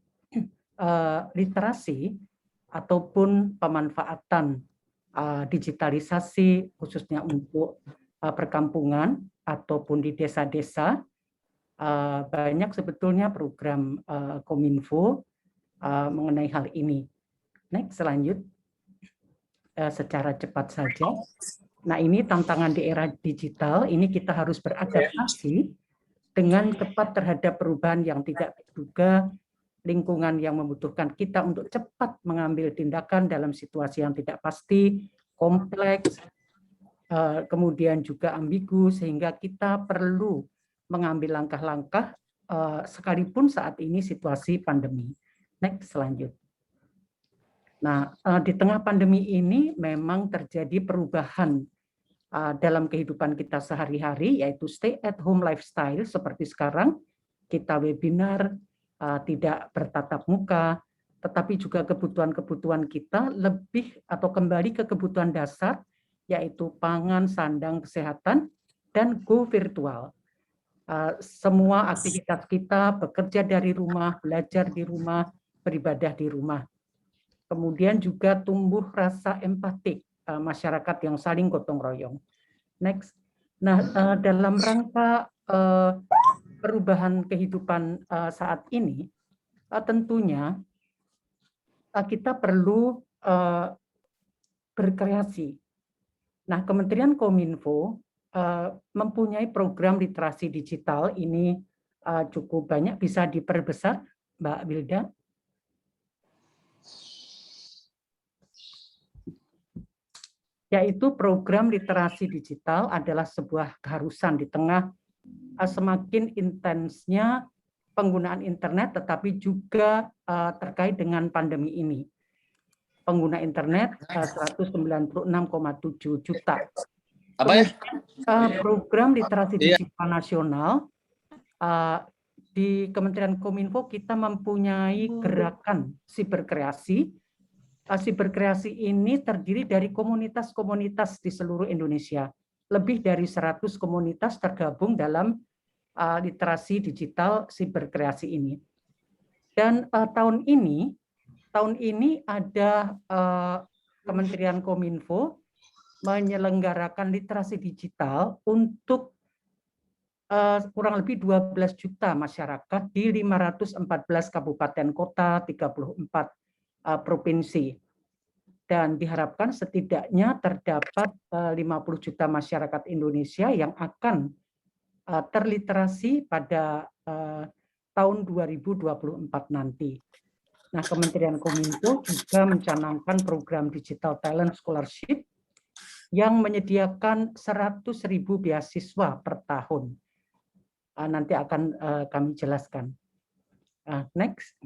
literasi ataupun pemanfaatan digitalisasi khususnya untuk perkampungan ataupun di desa-desa, banyak sebetulnya program Kominfo mengenai hal ini. Next, selanjut secara cepat saja. Nah, ini tantangan di era digital, ini kita harus beradaptasi dengan cepat terhadap perubahan yang tidak terduga, lingkungan yang membutuhkan kita untuk cepat mengambil tindakan dalam situasi yang tidak pasti, kompleks, kemudian juga ambigu, sehingga kita perlu mengambil langkah-langkah sekalipun saat ini situasi pandemi. Next, selanjut. Nah, di tengah pandemi ini memang terjadi perubahan dalam kehidupan kita sehari-hari, yaitu stay at home lifestyle seperti sekarang, kita webinar, tidak bertatap muka, tetapi juga kebutuhan-kebutuhan kita lebih atau kembali ke kebutuhan dasar, yaitu pangan, sandang, kesehatan, dan go virtual. Semua aktivitas kita bekerja dari rumah, belajar di rumah, beribadah di rumah. Kemudian juga tumbuh rasa empatik masyarakat yang saling gotong royong. Next. Nah, dalam rangka perubahan kehidupan saat ini, tentunya kita perlu berkreasi. Nah, Kementerian Kominfo mempunyai program literasi digital, ini cukup banyak, bisa diperbesar, Mbak Wilda. Yaitu program literasi digital adalah sebuah keharusan di tengah semakin intensnya penggunaan internet, tetapi juga terkait dengan pandemi ini. Pengguna internet 196,7 juta. Apa ya? Program literasi digital nasional di Kementerian Kominfo kita mempunyai gerakan siberkreasi Siberkreasi ini terdiri dari komunitas-komunitas di seluruh Indonesia. Lebih dari 100 komunitas tergabung dalam literasi digital siberkreasi ini. Dan tahun ini ada Kementerian Kominfo menyelenggarakan literasi digital untuk kurang lebih 12 juta masyarakat di 514 kabupaten kota, 34 provinsi. Dan diharapkan setidaknya terdapat 50 juta masyarakat Indonesia yang akan terliterasi pada tahun 2024 nanti. Nah, Kementerian Kominfo juga mencanangkan program Digital Talent Scholarship yang menyediakan 100.000 beasiswa per tahun. Nanti akan kami jelaskan. Next.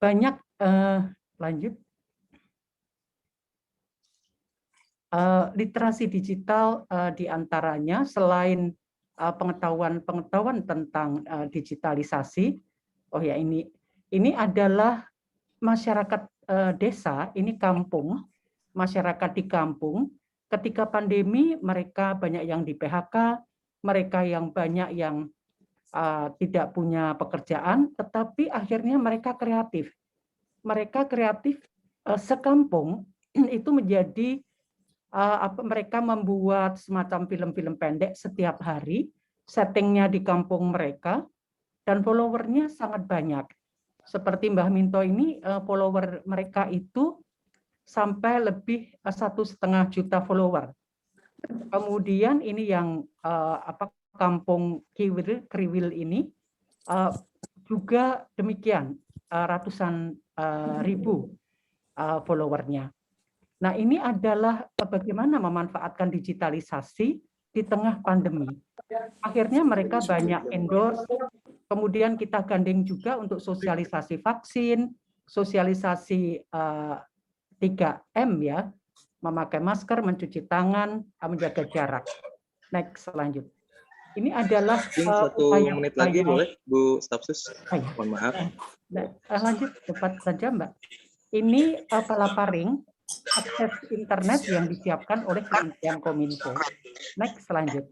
Banyak lanjut. Literasi digital diantaranya selain pengetahuan tentang digitalisasi. Oh ya, ini adalah masyarakat desa, ini kampung, masyarakat di kampung. Ketika pandemi mereka banyak yang di PHK, mereka yang banyak yang tidak punya pekerjaan, tetapi akhirnya mereka kreatif. Mereka kreatif sekampung itu menjadi mereka membuat semacam film-film pendek setiap hari, settingnya di kampung mereka, dan followernya sangat banyak. Seperti Mbah Minto ini, follower mereka itu sampai lebih 1,5 juta follower. Kemudian ini yang kampung Kriwil ini juga demikian, ratusan ribu followernya. Nah, ini adalah bagaimana memanfaatkan digitalisasi di tengah pandemi. Akhirnya mereka banyak endorse, kemudian kita gandeng juga untuk sosialisasi vaksin, sosialisasi 3M ya, memakai masker, mencuci tangan, menjaga jarak. Next, lanjut. Ini adalah 1 menit lagi boleh, Bu Stafsus? Mohon maaf. Lanjut, cepat saja Mbak. Ini palaparing akses internet yang disiapkan oleh Kementerian Kominfo. Next, lanjut.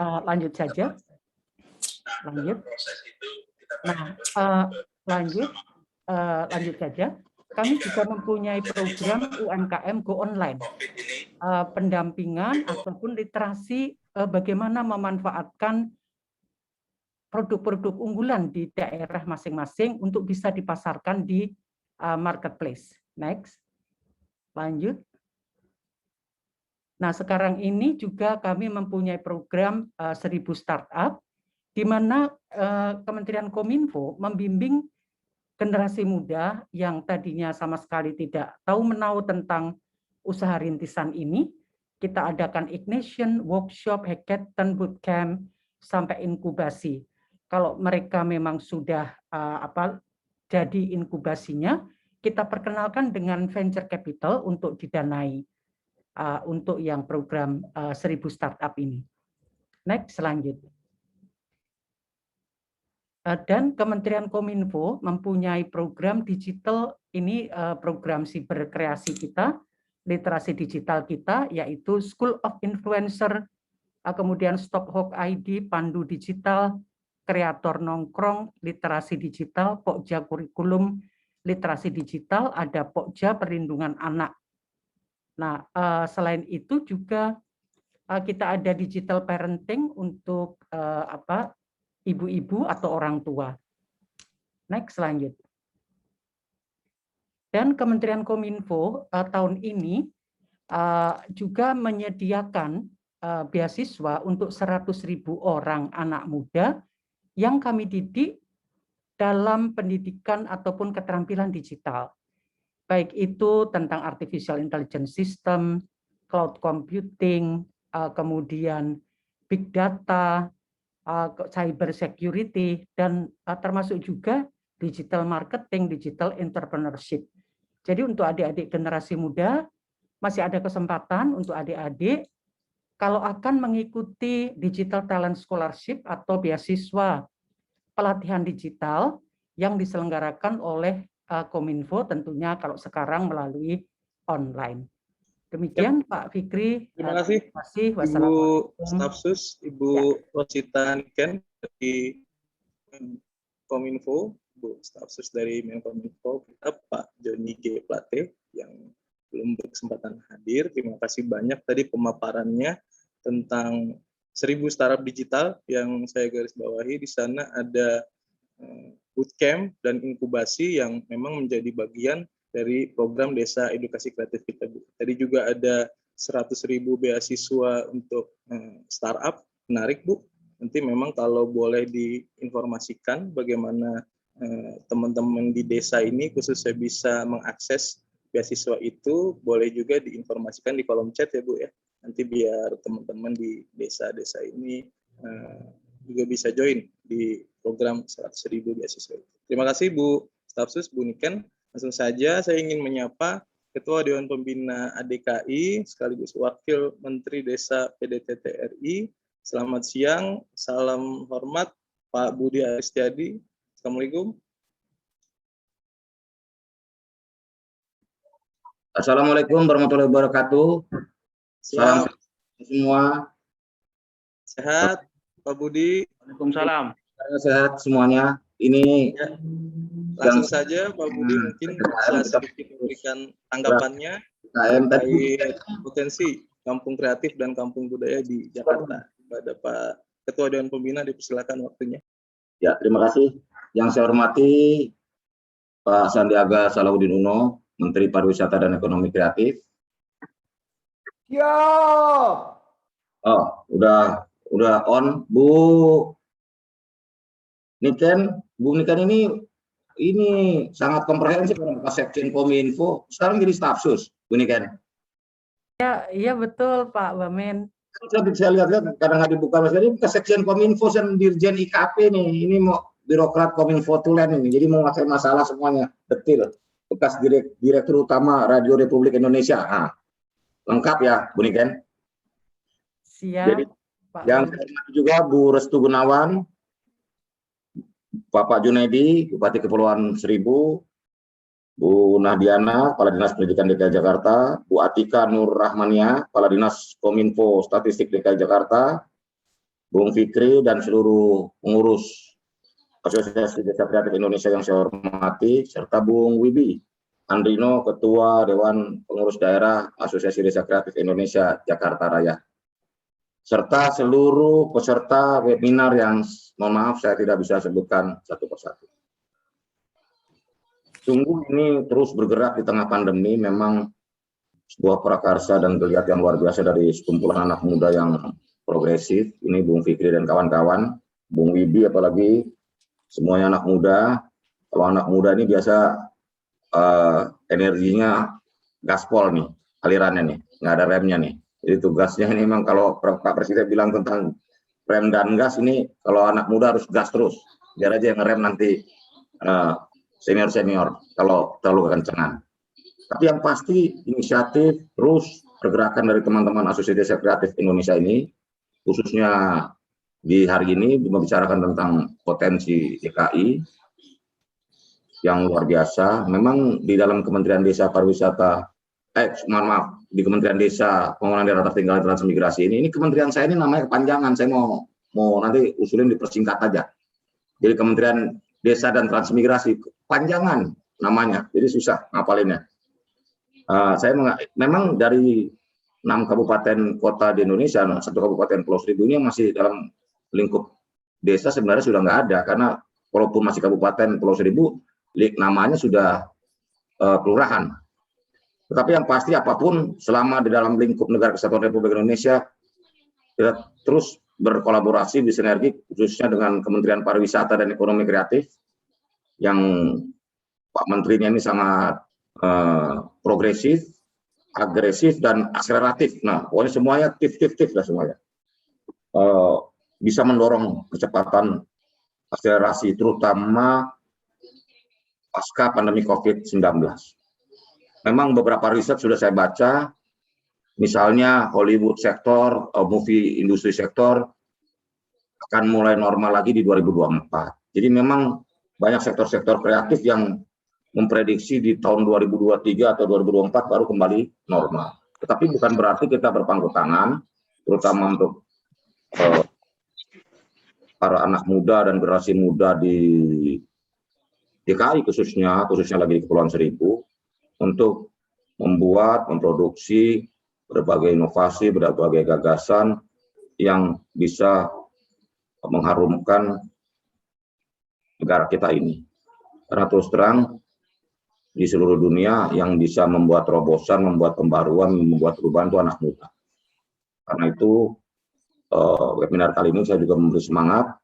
Lanjut saja. Lanjut. Nah, lanjut saja. Kami juga mempunyai program UMKM Go Online, pendampingan ataupun literasi bagaimana memanfaatkan produk-produk unggulan di daerah masing-masing untuk bisa dipasarkan di marketplace. Next, lanjut. Nah, sekarang ini juga kami mempunyai program 1000 startup, di mana Kementerian Kominfo membimbing generasi muda yang tadinya sama sekali tidak tahu menahu tentang usaha rintisan ini. Kita adakan ignition, workshop, hackathon, bootcamp, sampai inkubasi. Kalau mereka memang sudah jadi inkubasinya, kita perkenalkan dengan venture capital untuk didanai untuk yang program 1000 startup ini. Next, selanjutnya. Dan Kementerian Kominfo mempunyai program digital, ini program siberkreasi kita, literasi digital kita, yaitu School of Influencer, kemudian Stop Hoax ID, Pandu Digital, Kreator Nongkrong, literasi digital, Pokja Kurikulum, literasi digital, ada Pokja Perlindungan Anak. Nah, selain itu juga kita ada digital parenting untuk ibu-ibu atau orang tua. Next, lanjut. Dan Kementerian Kominfo tahun ini juga menyediakan beasiswa untuk 100.000 orang anak muda yang kami didik dalam pendidikan ataupun keterampilan digital. Baik itu tentang artificial intelligence system, cloud computing, kemudian big data, cyber security, dan termasuk juga digital marketing, digital entrepreneurship. Jadi untuk adik-adik generasi muda, masih ada kesempatan untuk adik-adik kalau akan mengikuti Digital Talent Scholarship atau beasiswa pelatihan digital yang diselenggarakan oleh Kominfo tentunya kalau sekarang melalui online. Demikian Pak Fikri. Terima kasih. Terima kasih. Ibu Wassalamualaikum. Stafsus, Ibu Rosita Niken dari Kominfo, Bu Stafsus dari Menkominfo, kita Pak Joni G. Plate yang belum berkesempatan hadir. Terima kasih banyak tadi pemaparannya tentang 1000 startup digital yang saya garis bawahi. Di sana ada bootcamp dan inkubasi yang memang menjadi bagian dari program Desa Edukasi Kreatif kita, Bu. Tadi juga ada 100.000 beasiswa untuk startup, menarik, Bu. Nanti memang kalau boleh diinformasikan bagaimana teman-teman di desa ini khususnya bisa mengakses beasiswa itu, boleh juga diinformasikan di kolom chat ya, Bu ya. Nanti biar teman-teman di desa-desa ini juga bisa join di program 100.000 beasiswa. Terima kasih Bu Stafsus, Bu Niken. Langsung saja saya ingin menyapa Ketua Dewan Pembina ADKI sekaligus Wakil Menteri Desa PDTT RI. Selamat siang, salam hormat Pak Budi Aristiadi. Assalamualaikum. Assalamualaikum warahmatullahi wabarakatuh. Salam semua. Sehat, Pak Budi. Waalaikumsalam. Sehat semuanya. Ini ya. Langsung saja Pak Budi mungkin bisa sedikit memberikan tanggapannya terkait potensi kampung kreatif dan kampung budaya di Jakarta. Kepada Pak Ketua Dewan Pembina, dipersilakan waktunya. Ya, terima kasih. Yang saya hormati Pak Sandiaga Salahuddin Uno, Menteri Pariwisata dan Ekonomi Kreatif. Ya. Oh, udah on, Bu Niken. Bu Niken ini sangat komprehensif karena Sekjen Kominfo, sekarang jadi Stafsus, Bu Niken. Ya, iya betul Pak Wamen. Saya lihat kadang nggak dibuka, ini ke Sekjen Kominfo dan Dirjen IKP nih, ini mau birokrat Kominfo tulen ini, jadi mau ngasih masalah semuanya, detil. Bekas Direktur Utama Radio Republik Indonesia, nah, lengkap ya, Bu Niken. Siap. Jadi, Pak yang saya hormati juga Bu Restu Gunawan, Bapak Junaidi, Bupati Kepulauan Seribu, Bu Nahdiana, Kepala Dinas Pendidikan DKI Jakarta, Bu Atika Nur Rahmania, Kepala Dinas Kominfo Statistik DKI Jakarta, Bung Fikri, dan seluruh pengurus Asosiasi Desa Kreatif Indonesia yang saya hormati, serta Bung Wibi Andrino, Ketua Dewan Pengurus Daerah Asosiasi Desa Kreatif Indonesia Jakarta Raya, serta seluruh peserta webinar yang mohon maaf saya tidak bisa sebutkan satu persatu. Sungguh ini terus bergerak di tengah pandemi, memang sebuah prakarsa dan geliat yang luar biasa dari sekumpulan anak muda yang progresif. Ini Bung Fikri dan kawan-kawan, Bung Wibi apalagi, semuanya anak muda. Kalau anak muda ini biasa energinya gaspol nih, alirannya nih, nggak ada remnya nih. Jadi tugasnya ini memang kalau Pak Presiden bilang tentang rem dan gas, ini kalau anak muda harus gas terus, biar aja yang ngerem nanti senior-senior kalau terlalu kekencangan. Tapi yang pasti inisiatif terus pergerakan dari teman-teman Asosiasi Desa Kreatif Indonesia ini, khususnya di hari ini membicarakan tentang potensi DKI yang luar biasa. Memang di dalam Kementerian Desa Pariwisata, di Kementerian Desa Pembangunan Daerah Tertinggal dan Transmigrasi ini kementerian saya ini namanya kepanjangan, saya mau nanti usulin dipersingkat aja. Jadi Kementerian Desa dan Transmigrasi, panjangan namanya, jadi susah ngapalinnya. Memang dari 6 kabupaten kota di Indonesia, 1 kabupaten Pulau Seribu ini masih dalam lingkup desa sebenarnya sudah nggak ada, karena walaupun masih kabupaten Pulau Seribu, namanya sudah kelurahan. Tetapi yang pasti apapun, selama di dalam lingkup Negara Kesatuan Republik Indonesia, kita terus berkolaborasi, bersinergi, khususnya dengan Kementerian Pariwisata dan Ekonomi Kreatif, yang Pak Menterinya ini sangat progresif, agresif, dan akseleratif. Nah, pokoknya semuanya aktif lah semuanya. Bisa mendorong kecepatan akselerasi, terutama pasca pandemi COVID-19. Memang beberapa riset sudah saya baca, misalnya Hollywood sektor, movie industri sektor akan mulai normal lagi di 2024. Jadi memang banyak sektor-sektor kreatif yang memprediksi di tahun 2023 atau 2024 baru kembali normal. Tetapi bukan berarti kita berpangku tangan, terutama untuk para anak muda dan generasi muda di DKI khususnya lagi di Kepulauan Seribu, untuk memproduksi berbagai inovasi, berbagai gagasan yang bisa mengharumkan negara kita ini. Karena terus terang, di seluruh dunia yang bisa membuat terobosan, membuat pembaruan, membuat perubahan itu anak muda. Karena itu webinar kali ini saya juga memberi semangat,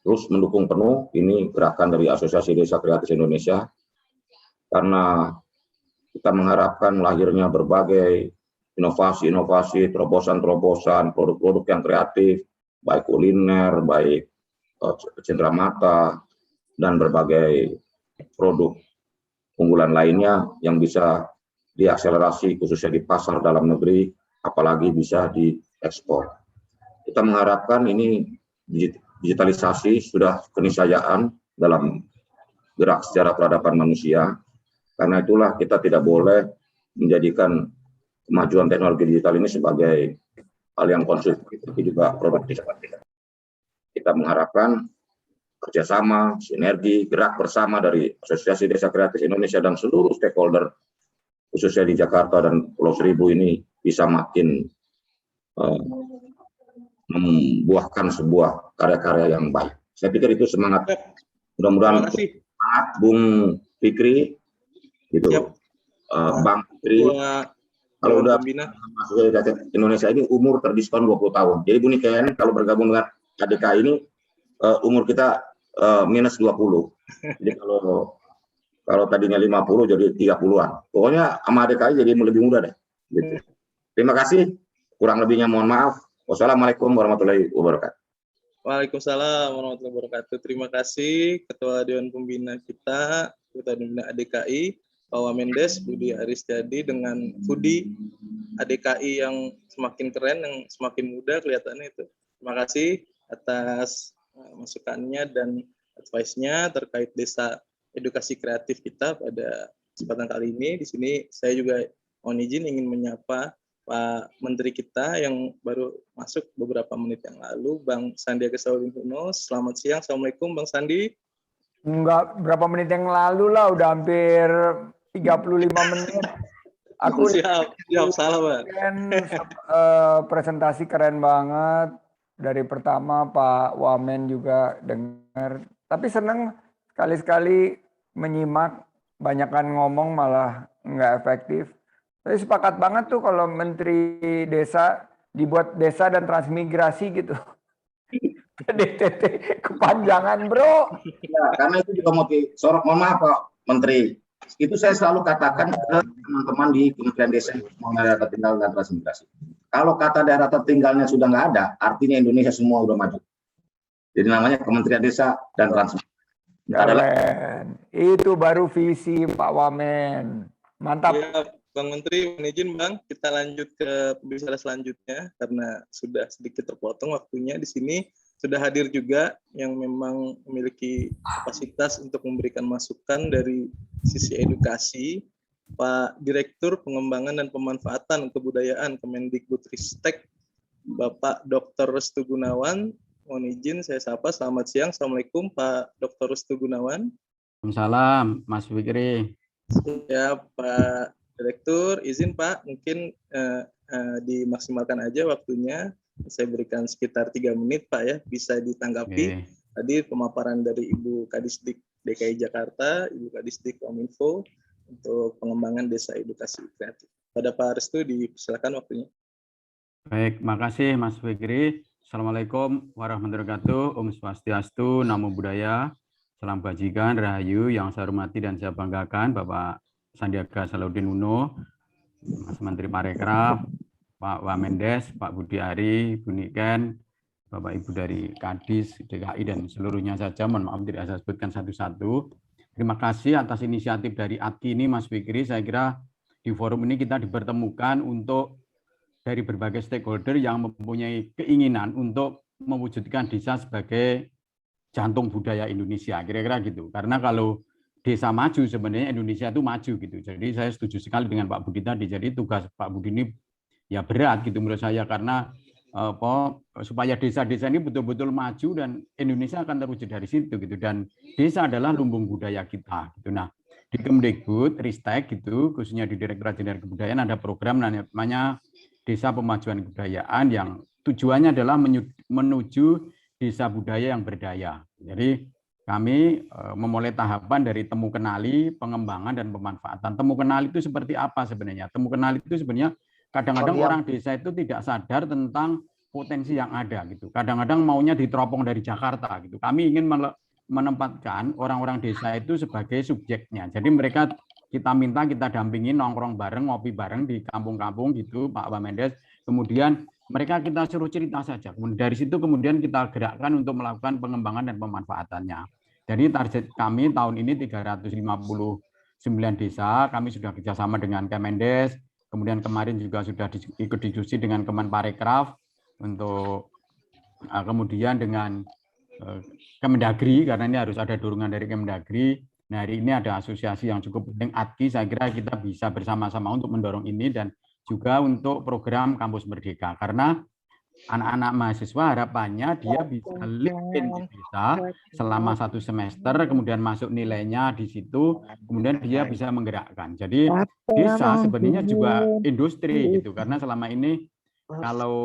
terus mendukung penuh ini gerakan dari Asosiasi Desa Kreatif Indonesia, karena kita mengharapkan lahirnya berbagai inovasi-inovasi, terobosan-terobosan, produk-produk yang kreatif, baik kuliner, baik cenderamata, dan berbagai produk unggulan lainnya yang bisa diakselerasi khususnya di pasar dalam negeri, apalagi bisa diekspor. Kita mengharapkan ini digitalisasi sudah keniscayaan dalam gerak secara peradaban manusia. Karena itulah kita tidak boleh menjadikan kemajuan teknologi digital ini sebagai hal yang konsumtif, tapi juga produktif. Kita mengharapkan kerjasama, sinergi, gerak bersama dari Asosiasi Desa Kreatif Indonesia dan seluruh stakeholder, khususnya di Jakarta dan Pulau Seribu ini bisa makin membuahkan sebuah karya-karya yang baik. Saya pikir itu semangat. Mudah-mudahan semangat Bung Fikri, gitu. Bang Fikri, kalau udah masuk ke Indonesia ini umur terdiskon 20 tahun. Jadi Bu Niken kalau bergabung dengan ADK ini umur kita minus 20. Jadi kalau tadinya 50 jadi 30-an. Pokoknya sama ADK jadi lebih muda deh. Gitu. Terima kasih. Kurang lebihnya mohon maaf. Wassalamualaikum warahmatullahi wabarakatuh. Waalaikumsalam warahmatullahi wabarakatuh. Terima kasih Ketua Dewan Pembina kita, Ketua Dewan Pembina ADKI, Pak Wamendes, Budi Aristiadi, dengan Budi ADKI yang semakin keren, yang semakin muda kelihatannya itu. Terima kasih atas masukannya dan advice-nya terkait desa edukasi kreatif kita pada kesempatan kali ini. Di sini saya juga mohon izin ingin menyapa Pak Menteri kita yang baru masuk beberapa menit yang lalu, Bang Sandiaga Uno. Selamat siang, Assalamualaikum Bang Sandi. Enggak berapa menit yang lalu lah, udah hampir 35 menit. Aku siap salah Pak. Presentasi keren banget. Dari pertama Pak Wamen juga dengar. Tapi seneng sekali-sekali menyimak, banyakan ngomong malah nggak efektif. Saya sepakat banget tuh kalau Menteri Desa dibuat desa dan transmigrasi gitu. DTT kepanjangan bro. Ya, karena itu juga mau disorot, mohon maaf Pak Menteri. Itu saya selalu katakan ke teman-teman di Kementerian Desa mengenai daerah tertinggal dan transmigrasi. Kalau kata daerah tertinggalnya sudah nggak ada, artinya Indonesia semua udah maju. Jadi namanya Kementerian Desa dan Transmigrasi. Itu baru visi Pak Wamen. Mantap. Ya, Bang Menteri, izin Bang, kita lanjut ke pembicara selanjutnya karena sudah sedikit terpotong waktunya. Di sini sudah hadir juga yang memang memiliki kapasitas untuk memberikan masukan dari sisi edukasi, Pak Direktur Pengembangan dan Pemanfaatan Kebudayaan Kemendikbudristek, Bapak Dr. Restu Gunawan. Mohon izin saya sapa, selamat siang. Assalamualaikum Pak Dr. Restu Gunawan. Waalaikumsalam Mas Fikri. Ya Pak Direktur, izin Pak, mungkin dimaksimalkan aja waktunya. Saya berikan sekitar 3 menit Pak ya, bisa ditanggapi. Tadi pemaparan dari Ibu Kadisdik DKI Jakarta, Ibu Kadisdik Kominfo untuk pengembangan desa edukasi kreatif. Pada Pak Restu dipersilakan waktunya. Baik, makasih Mas Fikri. Assalamualaikum warahmatullahi wabarakatuh. Om Swastiastu, Namo Buddhaya, Salam Bajikan, Rahayu. Yang saya hormati dan saya banggakan Bapak Sandiaga Salahuddin Uno, Mas Menteri Parekraf, Pak Wamendes, Pak Budi Ari, Bu Niken, Bapak Ibu dari Kadis, DKI, dan seluruhnya saja. Mohon maaf tidak saya sebutkan satu-satu. Terima kasih atas inisiatif dari ADKI ini, Mas Fikri. Saya kira di forum ini kita dipertemukan untuk dari berbagai stakeholder yang mempunyai keinginan untuk mewujudkan desa sebagai jantung budaya Indonesia. Kira-kira gitu. Karena kalau desa maju, sebenarnya Indonesia itu maju gitu. Jadi saya setuju sekali dengan Pak Budi tadi. Jadi tugas Pak Budi ini ya berat gitu menurut saya, karena supaya desa-desa ini betul-betul maju dan Indonesia akan terwujud dari situ gitu. Dan desa adalah lumbung budaya kita gitu. Nah, di Kemdikbud, Ristek gitu, khususnya di Direktorat Jenderal Kebudayaan ada program namanya Desa Pemajuan Kebudayaan yang tujuannya adalah menuju desa budaya yang berdaya. Jadi kami memulai tahapan dari temu kenali, pengembangan, dan pemanfaatan. Temu kenali itu seperti apa sebenarnya? Temu kenali itu sebenarnya kadang-kadang orang desa itu tidak sadar tentang potensi yang ada gitu. Kadang-kadang maunya diteropong dari Jakarta gitu. Kami ingin menempatkan orang-orang desa itu sebagai subjeknya. Jadi mereka kita minta, kita dampingi nongkrong bareng, ngopi bareng di kampung-kampung gitu, Pak Wamendes. Kemudian mereka kita suruh cerita saja. Kemudian dari situ kemudian kita gerakkan untuk melakukan pengembangan dan pemanfaatannya. Jadi target kami tahun ini 359 desa, kami sudah kerjasama dengan Kemendes, kemudian kemarin juga sudah ikut diskusi dengan Kemenparekraf, untuk kemudian dengan Kemendagri, karena ini harus ada dorongan dari Kemendagri. Nah, hari ini ada asosiasi yang cukup penting, ADKI, saya kira kita bisa bersama-sama untuk mendorong ini, dan juga untuk program Kampus Merdeka, karena anak-anak mahasiswa harapannya dia bisa live in di desa selama 1 semester, kemudian masuk nilainya di situ, kemudian dia bisa menggerakkan. Jadi desa sebenarnya juga industri gitu, karena selama ini kalau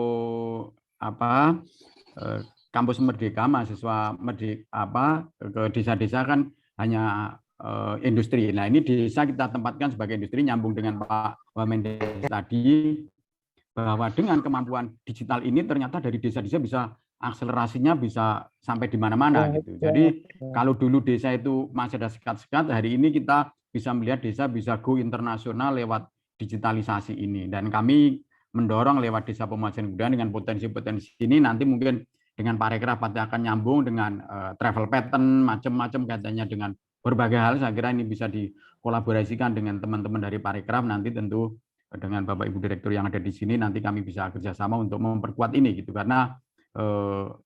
Kampus Merdeka, mahasiswa merdeka ke desa-desa kan hanya industri. Nah, ini desa kita tempatkan sebagai industri, nyambung dengan Pak Wamendes tadi, bahwa dengan kemampuan digital ini ternyata dari desa-desa bisa akselerasinya bisa sampai di mana-mana gitu. Jadi kalau dulu desa itu masih ada sekat-sekat, hari ini kita bisa melihat desa bisa go internasional lewat digitalisasi ini. Dan kami mendorong lewat Desa Pemajuan Kebudayaan dengan potensi-potensi ini, nanti mungkin dengan Parekraf pasti akan nyambung dengan travel pattern, macam-macam katanya, dengan berbagai hal. Saya kira ini bisa dikolaborasikan dengan teman-teman dari Parekraf, nanti tentu dengan Bapak Ibu Direktur yang ada di sini, nanti kami bisa kerjasama untuk memperkuat ini gitu. Karena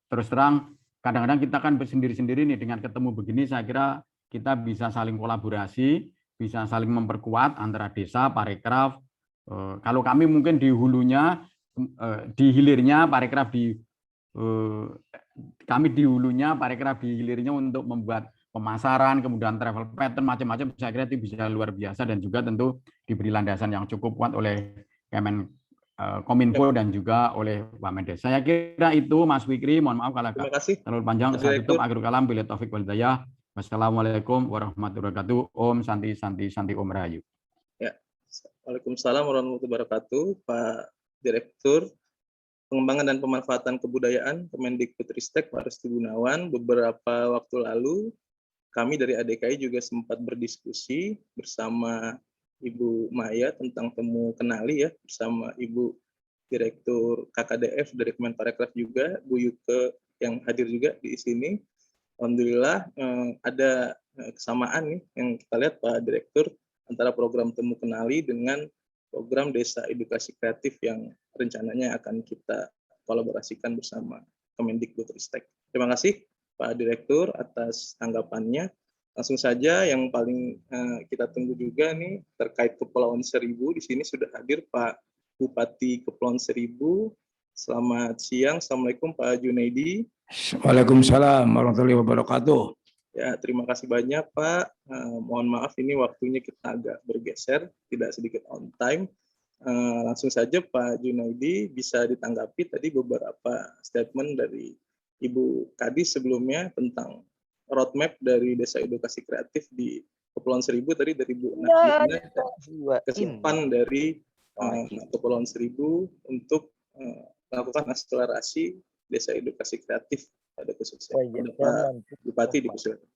terus terang kadang-kadang kita kan sendiri-sendiri nih, dengan ketemu begini saya kira kita bisa saling kolaborasi, bisa saling memperkuat antara desa, Parekraf. Kalau kami mungkin di hulunya, di hilirnya Parekraf kami di hulunya, Parekraf di hilirnya untuk membuat pemasaran, kemudian travel pattern, macam-macam. Saya kira itu bisa luar biasa, dan juga tentu diberi landasan yang cukup kuat oleh Kominfo dan juga oleh Wamendes. Saya kira itu, Mas Fikri. Mohon maaf kalau terlalu panjang. Saya tutup. Akhirul kalam, bila taufik wal hidayah. Wassalamualaikum warahmatullahi wabarakatuh. Om Santi Santi Santi Om Rahayu. Ya. Waalaikumsalam warahmatullahi wabarakatuh, Pak Direktur Pengembangan dan Pemanfaatan Kebudayaan Kemendikbudristek, Pak Restu Gunawan. Beberapa waktu lalu kami dari ADKI juga sempat berdiskusi bersama Ibu Maya tentang temu kenali ya, bersama Ibu Direktur KKDF dari Kemenparekraf juga, Bu Yuke yang hadir juga di sini. Alhamdulillah ada kesamaan nih yang kita lihat, Pak Direktur, antara program temu kenali dengan program Desa Edukasi Kreatif yang rencananya akan kita kolaborasikan bersama Kemendikbudristek. Terima kasih Pak Direktur atas tanggapannya. Langsung saja yang paling kita tunggu juga nih terkait Kepulauan Seribu. Di sini sudah hadir Pak Bupati Kepulauan Seribu. Selamat siang. Assalamualaikum Pak Junaidi. Waalaikumsalam warahmatullahi wabarakatuh. Ya, terima kasih banyak Pak. Mohon maaf ini waktunya kita agak bergeser, tidak sedikit on time. Langsung saja Pak Junaidi bisa ditanggapi tadi beberapa statement dari Ibu Kadis sebelumnya tentang roadmap dari Desa Edukasi Kreatif di Kepulauan Seribu, tadi dari Bu Najib, kesiapan dari Kepulauan Seribu untuk melakukan akselerasi Desa Edukasi Kreatif pada khususnya. Pak Bupati dipersilakan.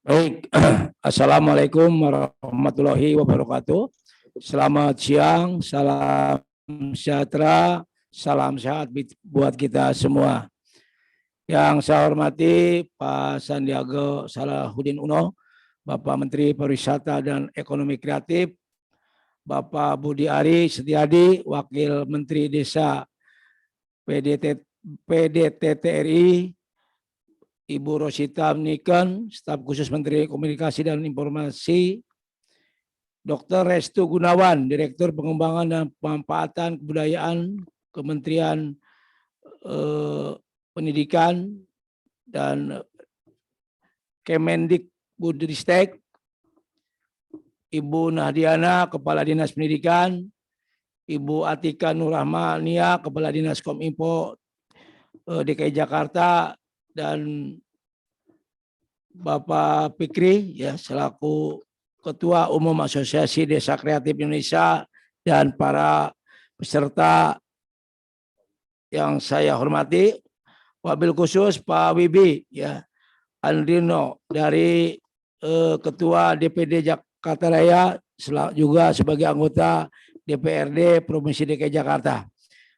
Baik, Assalamualaikum warahmatullahi wabarakatuh. Selamat siang, salam sejahtera, salam sehat buat kita semua. Yang saya hormati Pak Sandiaga Salahuddin Uno, Bapak Menteri Pariwisata dan Ekonomi Kreatif, Bapak Budi Ari Setiadi, Wakil Menteri Desa PDT PDT TRI, Ibu Rosita Niken, Staf Khusus Menteri Komunikasi dan Informasi, Dr. Restu Gunawan, Direktur Pengembangan dan Pemanfaatan Kebudayaan Kementerian Pendidikan dan Kemendikbudristek, Ibu Nahdiana, Kepala Dinas Pendidikan, Ibu Atika Nurrahmania, Kepala Dinas Kominfo DKI Jakarta, dan Bapak Fikri ya selaku Ketua Umum Asosiasi Desa Kreatif Indonesia, dan para peserta yang saya hormati, wabil khusus Pak Wibi ya Andrino dari Ketua DPD Jakarta Raya, juga sebagai anggota DPRD Provinsi DKI Jakarta.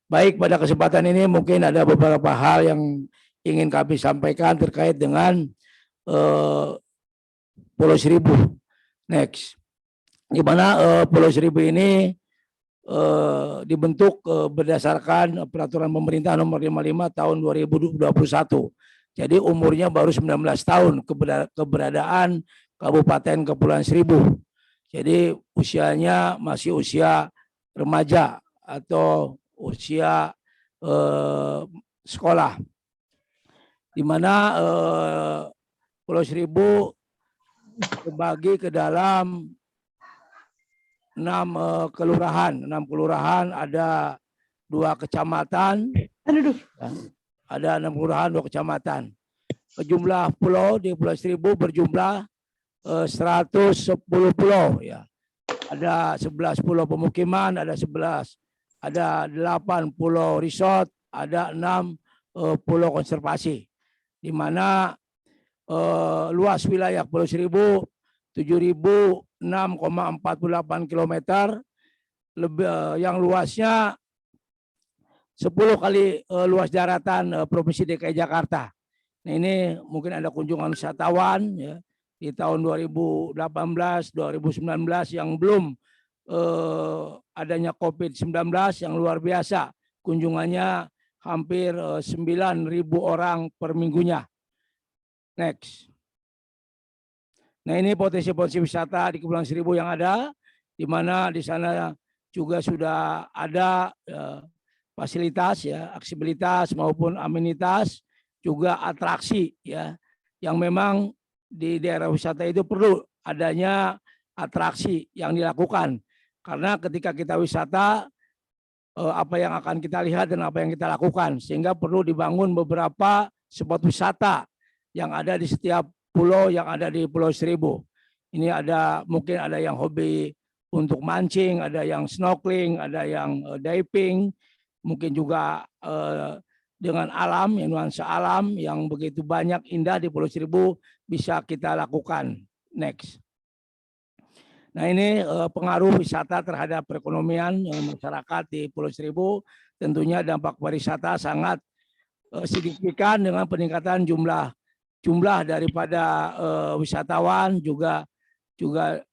Baik, pada kesempatan ini mungkin ada beberapa hal yang ingin kami sampaikan terkait dengan Pulau Seribu. Next, di mana Pulau Seribu ini dibentuk berdasarkan peraturan pemerintah nomor 55 tahun 2021. Jadi umurnya baru 19 tahun keberadaan Kabupaten Kepulauan Seribu. Jadi usianya masih usia remaja atau usia sekolah, di mana Pulau Seribu terbagi ke dalam 6 kelurahan. 6 kelurahan, ada 2 kecamatan. Ada 6 kelurahan, 2 kecamatan. Jumlah pulau di Pulau Seribu berjumlah 110 pulau ya. Ada 11 pulau pemukiman, ada 8 pulau resort, ada 6 pulau konservasi, di mana luas wilayah Pulau Seribu 7.006,48 km, yang luasnya 10 kali luas daratan Provinsi DKI Jakarta. Nah, ini mungkin ada kunjungan wisatawan ya di tahun 2018, 2019 yang belum adanya COVID-19 yang luar biasa. Kunjungannya hampir 9.000 orang per minggunya. Next. Nah, ini potensi-potensi wisata di Kepulauan Seribu yang ada, di mana di sana juga sudah ada fasilitas ya, aksesibilitas maupun amenitas, juga atraksi ya, yang memang di daerah wisata itu perlu adanya atraksi yang dilakukan, karena ketika kita wisata apa yang akan kita lihat dan apa yang kita lakukan, sehingga perlu dibangun beberapa spot wisata yang ada di setiap pulau yang ada di Pulau Seribu. Ini ada mungkin ada yang hobi untuk mancing, ada yang snorkeling, ada yang diving, mungkin juga dengan alam, yang nuansa alam yang begitu banyak indah di Pulau Seribu bisa kita lakukan. Next. Nah, ini pengaruh wisata terhadap perekonomian masyarakat di Pulau Seribu. Tentunya dampak pariwisata sangat signifikan dengan peningkatan jumlah daripada wisatawan, juga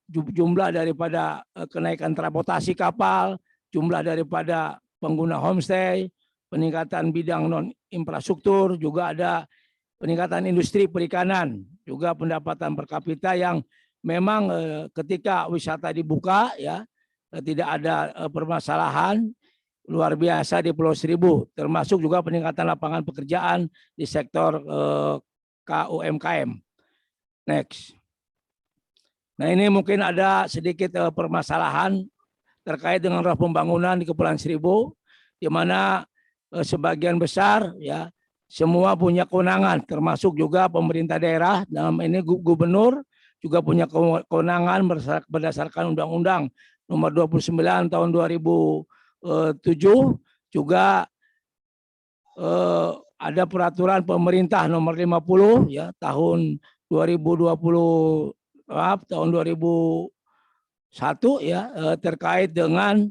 jumlah daripada kenaikan transportasi kapal, jumlah daripada pengguna homestay, peningkatan bidang non infrastruktur, juga ada peningkatan industri perikanan, juga pendapatan per kapita yang memang ketika wisata dibuka ya tidak ada permasalahan luar biasa di Pulau Seribu, termasuk juga peningkatan lapangan pekerjaan di sektor KUMKM. Next. Nah, ini mungkin ada sedikit permasalahan terkait dengan roh pembangunan di Kepulauan Seribu, di mana sebagian besar ya semua punya kewenangan, termasuk juga pemerintah daerah, dalam ini gubernur juga punya kewenangan berdasarkan Undang-Undang Nomor 29 Tahun 2007, juga ada peraturan pemerintah Nomor 50 ya tahun 2020 tahun 2001 ya terkait dengan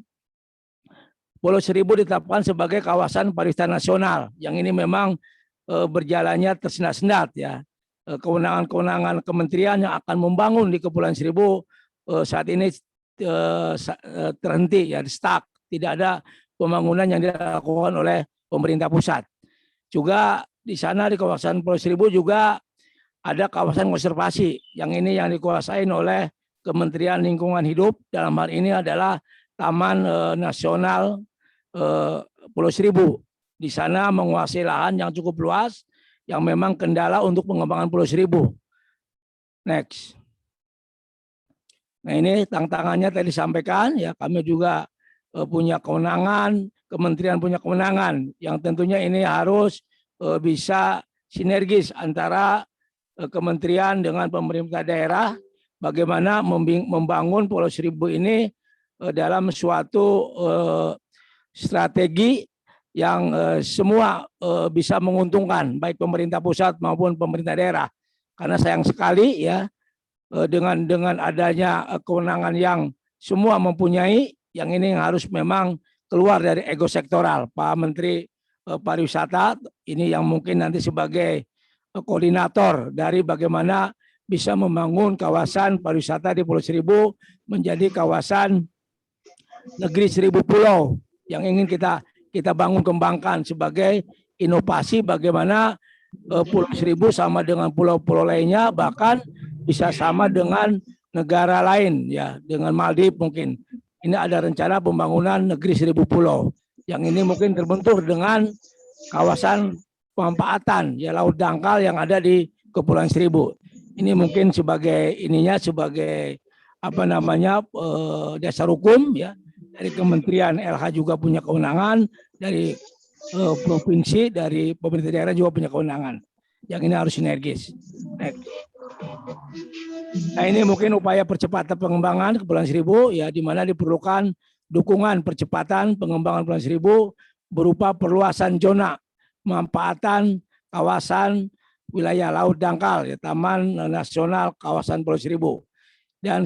Pulau Seribu ditetapkan sebagai kawasan pariwisata nasional, yang ini memang berjalannya tersendat-sendat ya. Kewenangan-kewenangan kementerian yang akan membangun di Kepulauan Seribu saat ini terhenti ya, stuck, tidak ada pembangunan yang dilakukan oleh pemerintah pusat. Juga di sana di kawasan Pulau Seribu juga ada kawasan konservasi. Yang ini yang dikuasain oleh Kementerian Lingkungan Hidup. Dalam hal ini adalah Taman Nasional Pulau Seribu. Di sana menguasai lahan yang cukup luas, yang memang kendala untuk pengembangan Pulau Seribu. Next. Nah ini tantangannya tadi disampaikan, ya kami juga punya kewenangan, kementerian punya kewenangan, yang tentunya ini harus bisa sinergis antara kementerian dengan pemerintah daerah, bagaimana membangun Pulau Seribu ini dalam suatu strategi yang semua bisa menguntungkan, baik pemerintah pusat maupun pemerintah daerah. Karena sayang sekali ya dengan adanya kewenangan yang semua mempunyai, yang ini harus memang keluar dari ego sektoral. Pak Menteri Pariwisata ini yang mungkin nanti sebagai koordinator dari bagaimana bisa membangun kawasan pariwisata di Pulau Seribu menjadi kawasan negeri 1000 pulau yang ingin kita bangun kembangkan sebagai inovasi bagaimana Pulau Seribu sama dengan pulau-pulau lainnya, bahkan bisa sama dengan negara lain, ya dengan Maldives mungkin. Ini ada rencana pembangunan negeri 1000 pulau yang ini mungkin terbentur dengan kawasan pemanfaatan ya laut dangkal yang ada di Kepulauan Seribu. Ini mungkin sebagai sebagai dasar hukum ya, dari Kementerian LH juga punya kewenangan, dari provinsi, dari pemerintah daerah juga punya kewenangan. Yang ini harus sinergis. Nah ini mungkin upaya percepatan pengembangan Kepulauan Seribu ya, di mana diperlukan dukungan percepatan pengembangan Kepulauan Seribu berupa perluasan zona pemanfaatan kawasan wilayah laut dangkal ya, Taman Nasional Kawasan Pulau Seribu, dan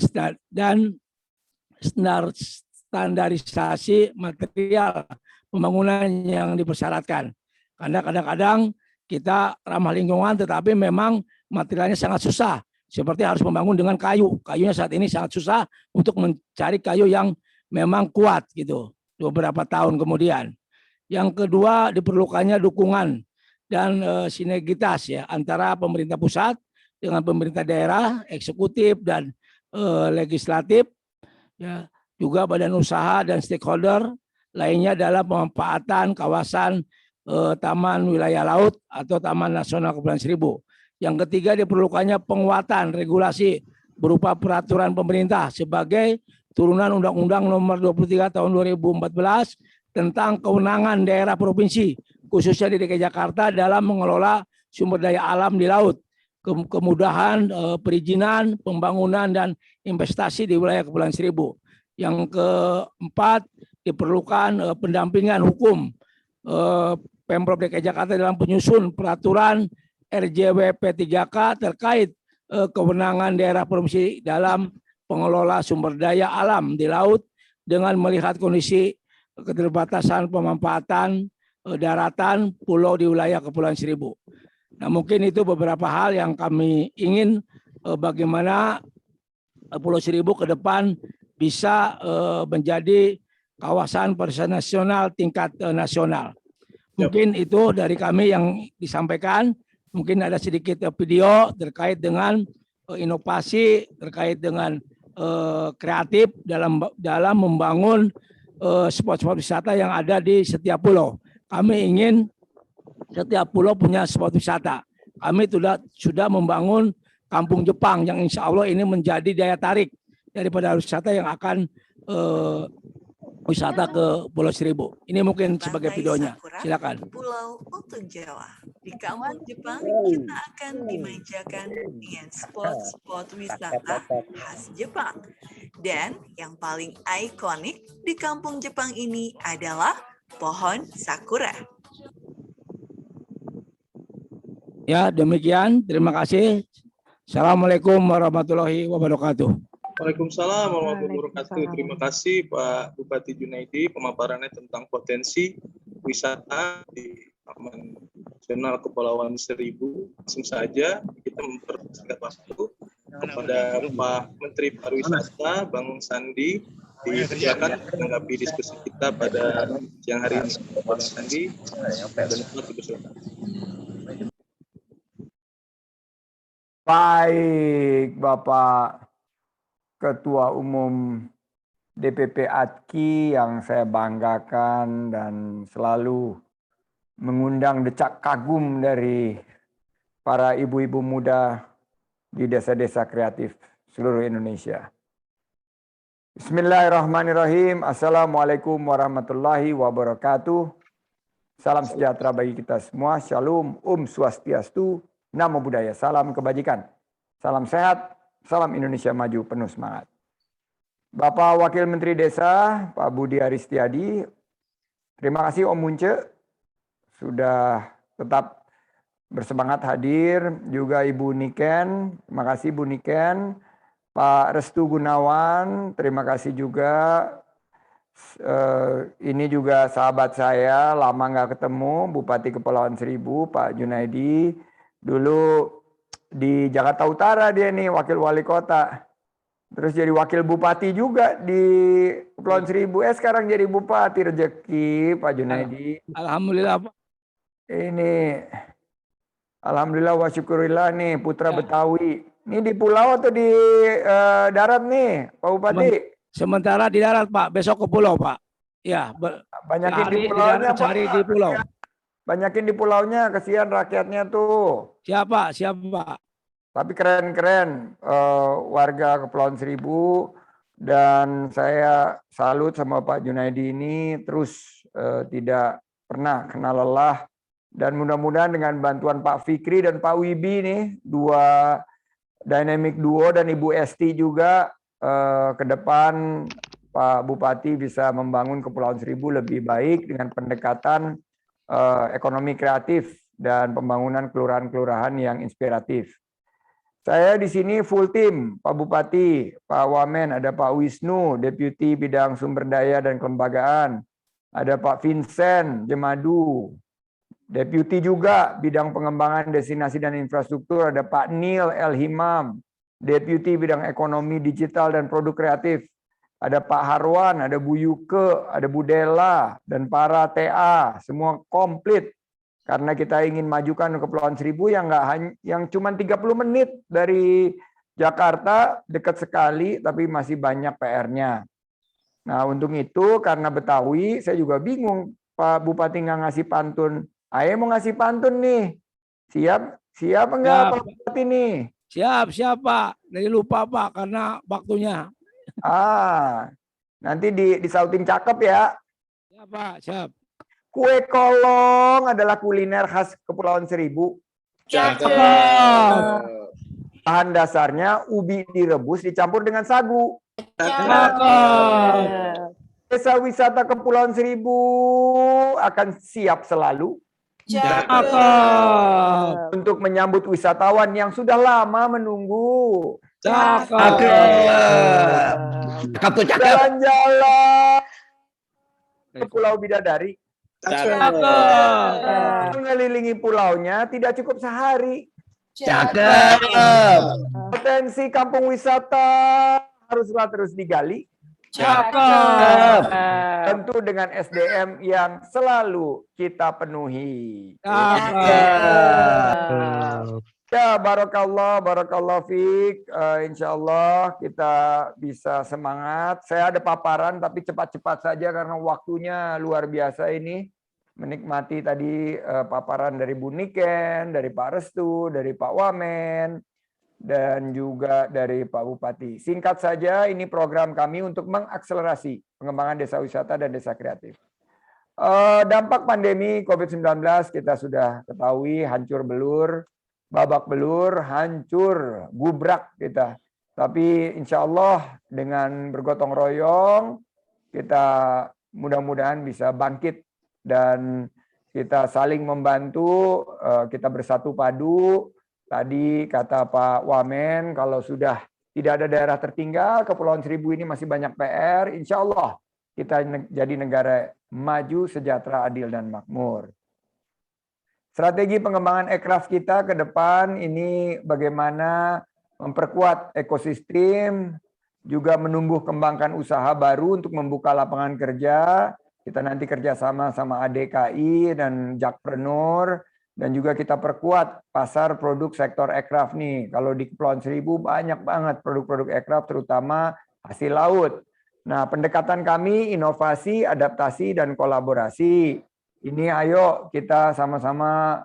standarisasi material pembangunan yang dipersyaratkan. Karena kadang-kadang kita ramah lingkungan tetapi memang materialnya sangat susah. Seperti harus membangun dengan kayu. Kayunya saat ini sangat susah untuk mencari kayu yang memang kuat gitu beberapa tahun kemudian. Yang kedua, diperlukannya dukungan dan sinergitas ya antara pemerintah pusat dengan pemerintah daerah, eksekutif dan legislatif ya, juga badan usaha dan stakeholder lainnya dalam pemanfaatan kawasan Taman Wilayah Laut atau Taman Nasional Kepulauan Seribu. Yang ketiga, diperlukannya penguatan regulasi berupa peraturan pemerintah sebagai turunan Undang-Undang Nomor 23 Tahun 2014 tentang kewenangan daerah provinsi, khususnya di DKI Jakarta dalam mengelola sumber daya alam di laut, kemudahan perizinan, pembangunan dan investasi di wilayah Kepulauan Seribu. Yang keempat, diperlukan pendampingan hukum Pemprov DKI Jakarta dalam penyusun peraturan RJW P3K terkait kewenangan daerah provinsi dalam pengelola sumber daya alam di laut dengan melihat kondisi keterbatasan pemanfaatan daratan pulau di wilayah Kepulauan Seribu. Nah, mungkin itu beberapa hal yang kami ingin bagaimana Pulau Seribu ke depan bisa menjadi kawasan pariwisata nasional tingkat nasional. Mungkin itu dari kami yang disampaikan. Mungkin ada sedikit video terkait dengan inovasi, terkait dengan kreatif dalam membangun spot-spot wisata yang ada di setiap pulau. Kami ingin setiap pulau punya spot wisata. Kami sudah membangun Kampung Jepang yang insya Allah ini menjadi daya tarik daripada wisata yang akan wisata ke Pulau Seribu. Ini mungkin sebagai videonya. Silakan. Pulau Untung Jawa. Di Kampung Jepang kita akan dimanjakan dengan spot-spot wisata khas Jepang. Dan yang paling ikonik di Kampung Jepang ini adalah pohon sakura. Ya, demikian. Terima kasih. Assalamualaikum warahmatullahi wabarakatuh. Waalaikumsalam warahmatullahi wabarakatuh. Terima kasih Pak Bupati Junaidi pemaparannya tentang potensi wisata di Taman Nasional Kepulauan Seribu. Langsung saja kita mempersingkat waktu kepada Pak Menteri Pariwisata Bang Sandi Silakan menanggapi diskusi kita pada siang hari ini. Bang Sandi, dan silakan. Baik, Bapak Ketua Umum DPP ATKI yang saya banggakan dan selalu mengundang decak kagum dari para ibu-ibu muda di desa-desa kreatif seluruh Indonesia. Bismillahirrahmanirrahim. Assalamualaikum warahmatullahi wabarakatuh. Salam sejahtera bagi kita semua. Shalom, Swastiastu, Namo Buddhaya, salam kebajikan, salam sehat, salam Indonesia maju, penuh semangat. Bapak Wakil Menteri Desa, Pak Budi Aristiadi, terima kasih Om Munce, sudah tetap bersemangat hadir. Juga Ibu Niken, terima kasih Bu Niken. Pak Restu Gunawan, terima kasih juga. Ini juga sahabat saya, lama nggak ketemu, Bupati Kepulauan Seribu, Pak Junaidi. Dulu di Jakarta Utara dia nih, wakil wali kota. Terus jadi wakil bupati juga di Kepulauan Seribu. Sekarang jadi bupati, rezeki Pak Junaidi. Alhamdulillah Pak. Ini, alhamdulillah wa syukurillah nih, putra Betawi. Ini di pulau atau di darat nih, Pak Bupati? Sementara di darat Pak, besok ke pulau Pak. Ya, banyakin di pulaunya Pak. Cari di pulau. Banyakin di pulaunya, kesian rakyatnya tuh. Siapa? Siapa? Tapi keren-keren warga Kepulauan Seribu, dan saya salut sama Pak Junaidi ini terus tidak pernah kena lelah, dan mudah-mudahan dengan bantuan Pak Fikri dan Pak Wibi nih, dua dynamic duo, dan Ibu Esti juga ke depan Pak Bupati bisa membangun Kepulauan Seribu lebih baik dengan pendekatan ekonomi kreatif dan pembangunan kelurahan-kelurahan yang inspiratif. Saya di sini full tim, Pak Bupati, Pak Wamen, ada Pak Wisnu, Deputi Bidang Sumber Daya dan Kelembagaan, ada Pak Vincent Jemadu, Deputi juga Bidang Pengembangan Destinasi dan Infrastruktur, ada Pak Nil El Himam, Deputi Bidang Ekonomi Digital dan Produk Kreatif, ada Pak Harwan, ada Bu Yuke, ada Bu Dela, dan para TA, semua komplit. Karena kita ingin majukan Kepulauan Seribu yang cuma 30 menit dari Jakarta, dekat sekali, tapi masih banyak PR-nya. Nah, untuk itu, karena Betawi, saya juga bingung, Pak Bupati nggak ngasih pantun. Ayo mau ngasih pantun nih. Siap? Siap enggak Pak Bupati nih? Siap Pak. Dari lupa Pak, karena waktunya. Nanti disautin cakep ya. Siap Pak, siap. Kue kolong adalah kuliner khas Kepulauan Seribu. Cakep. Bahan dasarnya ubi direbus dicampur dengan sagu. Cakep. Desa wisata Kepulauan Seribu akan siap selalu. Cakep. Untuk menyambut wisatawan yang sudah lama menunggu. Cakep. Jalan-jalan ke Pulau Bidadari. Cakep. Mengelilingi pulaunya tidak cukup sehari. Cakep. Potensi kampung wisata haruslah terus digali. Cakep. Tentu dengan SDM yang selalu kita penuhi. Cakep. Ya, barakallah fiik. Insya Allah kita bisa semangat. Saya ada paparan tapi cepat-cepat saja karena waktunya luar biasa ini. Menikmati tadi paparan dari Bu Niken, dari Pak Restu, dari Pak Wamen, dan juga dari Pak Bupati. Singkat saja, ini program kami untuk mengakselerasi pengembangan desa wisata dan desa kreatif. Dampak pandemi COVID-19 kita sudah ketahui, hancur belur, babak belur, hancur, gubrak kita. Tapi insya Allah dengan bergotong royong, kita mudah-mudahan bisa bangkit dan kita saling membantu, kita bersatu padu. Tadi kata Pak Wamen, kalau sudah tidak ada daerah tertinggal, Kepulauan Seribu ini masih banyak PR, insya Allah kita jadi negara maju, sejahtera, adil, dan makmur. Strategi pengembangan ekraf kita ke depan ini bagaimana memperkuat ekosistem, juga menumbuh kembangkan usaha baru untuk membuka lapangan kerja. Kita nanti kerjasama sama ADKI dan Jakpreneur, dan juga kita perkuat pasar produk sektor aircraft nih. Kalau di Kepulauan Seribu banyak banget produk-produk aircraft, terutama hasil laut. Nah, pendekatan kami inovasi, adaptasi, dan kolaborasi. Ini ayo kita sama-sama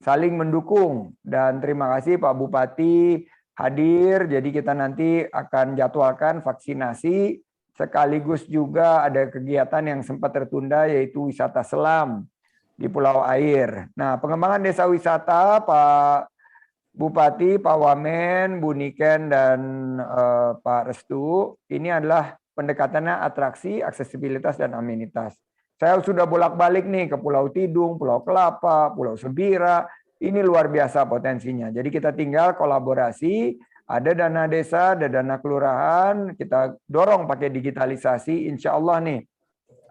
saling mendukung. Dan terima kasih Pak Bupati hadir, jadi kita nanti akan jadwalkan vaksinasi, sekaligus juga ada kegiatan yang sempat tertunda yaitu wisata selam di Pulau Air. Nah, pengembangan desa wisata Pak Bupati, Pak Wamen, Bu Niken, dan Pak Restu, ini adalah pendekatannya atraksi, aksesibilitas, dan amenitas. Saya sudah bolak-balik nih ke Pulau Tidung, Pulau Kelapa, Pulau Sebira. Ini luar biasa potensinya. Jadi kita tinggal kolaborasi, ada dana desa, ada dana kelurahan, kita dorong pakai digitalisasi, insya Allah nih.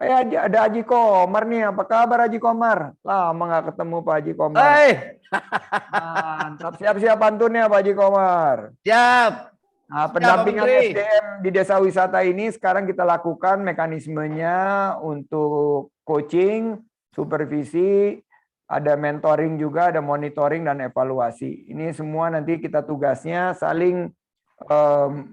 Ada Haji Komar nih, apa kabar Haji Komar? Lama nggak ketemu Pak Haji Komar. Mantap, siap-siap pantunnya Pak Haji Komar. Siap. Nah, pendampingan SDM di desa wisata ini sekarang kita lakukan mekanismenya untuk coaching, supervisi, ada mentoring juga, ada monitoring dan evaluasi. Ini semua nanti kita tugasnya saling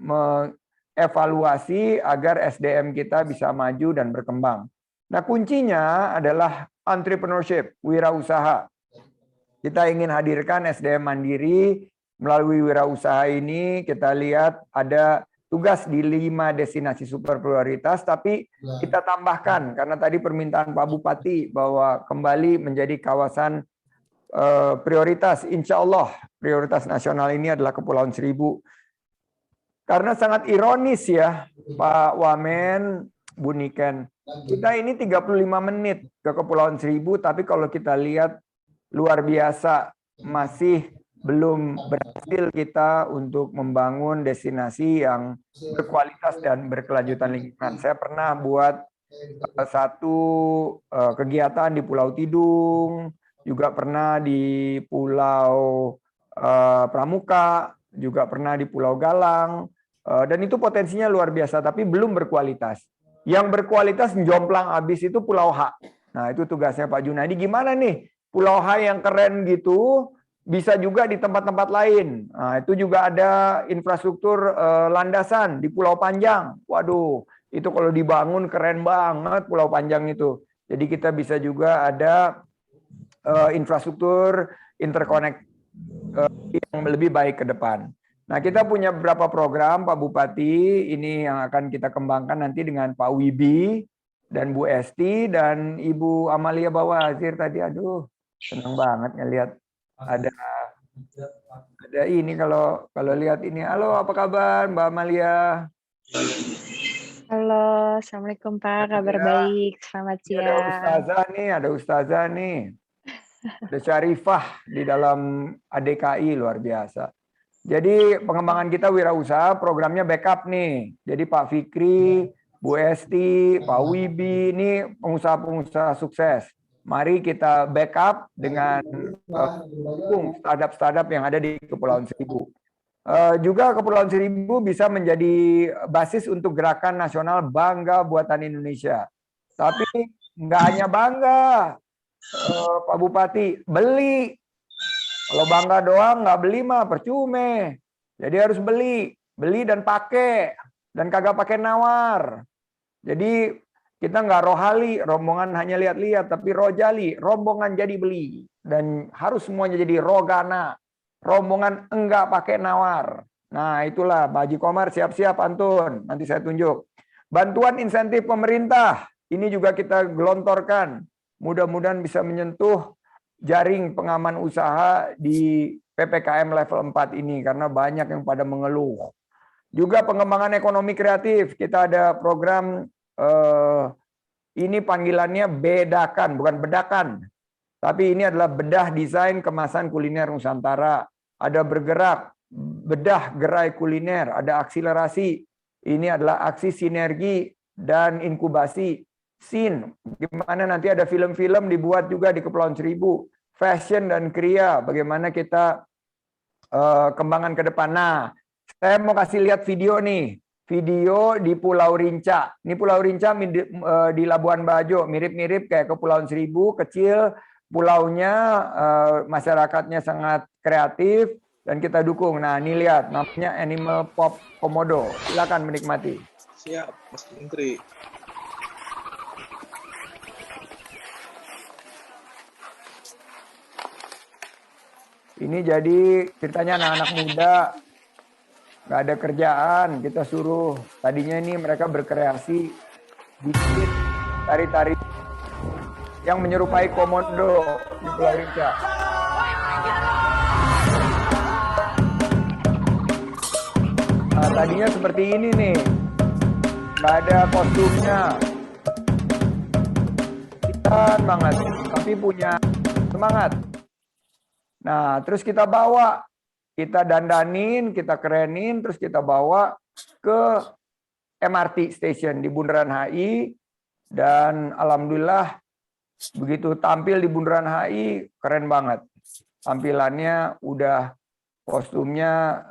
mengevaluasi agar SDM kita bisa maju dan berkembang. Nah, kuncinya adalah entrepreneurship, wirausaha. Kita ingin hadirkan SDM mandiri. Melalui wirausaha ini kita lihat ada tugas di 5 destinasi super prioritas, tapi kita tambahkan karena tadi permintaan Pak Bupati bahwa kembali menjadi kawasan prioritas. Insya Allah prioritas nasional ini adalah Kepulauan Seribu. Karena sangat ironis ya Pak Wamen, Bu Niken, kita ini 35 menit ke Kepulauan Seribu, tapi kalau kita lihat luar biasa, masih belum berhasil kita untuk membangun destinasi yang berkualitas dan berkelanjutan lingkungan. Saya pernah buat satu kegiatan di Pulau Tidung, juga pernah di Pulau Pramuka, juga pernah di Pulau Galang, dan itu potensinya luar biasa, tapi belum berkualitas. Yang berkualitas jomplang habis itu Pulau H. Nah, itu tugasnya Pak Junadi. Gimana nih Pulau H yang keren gitu, bisa juga di tempat-tempat lain. Nah, itu juga ada infrastruktur landasan di Pulau Panjang. Waduh, itu kalau dibangun keren banget Pulau Panjang itu. Jadi kita bisa juga ada infrastruktur interconnect yang lebih baik ke depan. Nah, kita punya beberapa program Pak Bupati, ini yang akan kita kembangkan nanti dengan Pak Wibi dan Bu Esti dan Ibu Amalia Bawazir tadi. Aduh, senang banget ngelihat ada ini kalau lihat ini. Halo, apa kabar Mbak Amalia? Halo, Assalamualaikum Pak, kabar baik, selamat siang. Ada ustazah nih. Ada Syarifah di dalam ADKI, luar biasa. Jadi pengembangan kita wirausaha, programnya backup nih. Jadi Pak Fikri, Bu Esti, Pak Wibi, ini pengusaha-pengusaha sukses. Mari kita backup dengan startup-startup yang ada di Kepulauan Seribu. Juga Kepulauan Seribu bisa menjadi basis untuk gerakan nasional Bangga Buatan Indonesia. Tapi nggak hanya bangga, Pak Bupati, beli. Kalau bangga doang nggak beli mah percuma. Jadi harus beli dan pakai, dan kagak pakai nawar. Jadi kita nggak rohali, rombongan hanya lihat-lihat, tapi rojali, rombongan jadi beli. Dan harus semuanya jadi rogana, rombongan enggak pakai nawar. Nah itulah, Pak Haji Komar siap-siap Antun, nanti saya tunjuk. Bantuan insentif pemerintah, ini juga kita gelontorkan. Mudah-mudahan bisa menyentuh jaring pengaman usaha di PPKM level 4 ini, karena banyak yang pada mengeluh. Juga pengembangan ekonomi kreatif, kita ada program ini panggilannya bedakan, bukan bedakan. Tapi ini adalah bedah desain kemasan kuliner Nusantara. Ada bergerak, bedah gerai kuliner, ada akselerasi. Ini adalah aksi sinergi dan inkubasi. SIN, gimana nanti ada film-film dibuat juga di Kepulauan Seribu. Fashion dan kriya, bagaimana kita kembangan ke depan. Nah, Saya mau kasih lihat video nih. Video di Pulau Rinca. Ini Pulau Rinca di Labuan Bajo, mirip-mirip kayak Kepulauan Seribu, kecil. Pulaunya, masyarakatnya sangat kreatif dan kita dukung. Nah, ini lihat, namanya Animal Pop Komodo. Silakan menikmati. Siap, Mas Menteri. Ini jadi ceritanya anak-anak muda, nggak ada kerjaan, kita suruh. Tadinya ini mereka berkreasi, bikin tari-tari yang menyerupai komodo di Pulau Rinca. Nah, tadinya seperti ini nih, nggak ada kostumnya, keren banget, tapi punya semangat. Nah, terus kita bawa, kita dandanin, kita kerenin, terus kita bawa ke MRT station di Bundaran HI, dan alhamdulillah begitu tampil di Bundaran HI keren banget. Tampilannya udah, kostumnya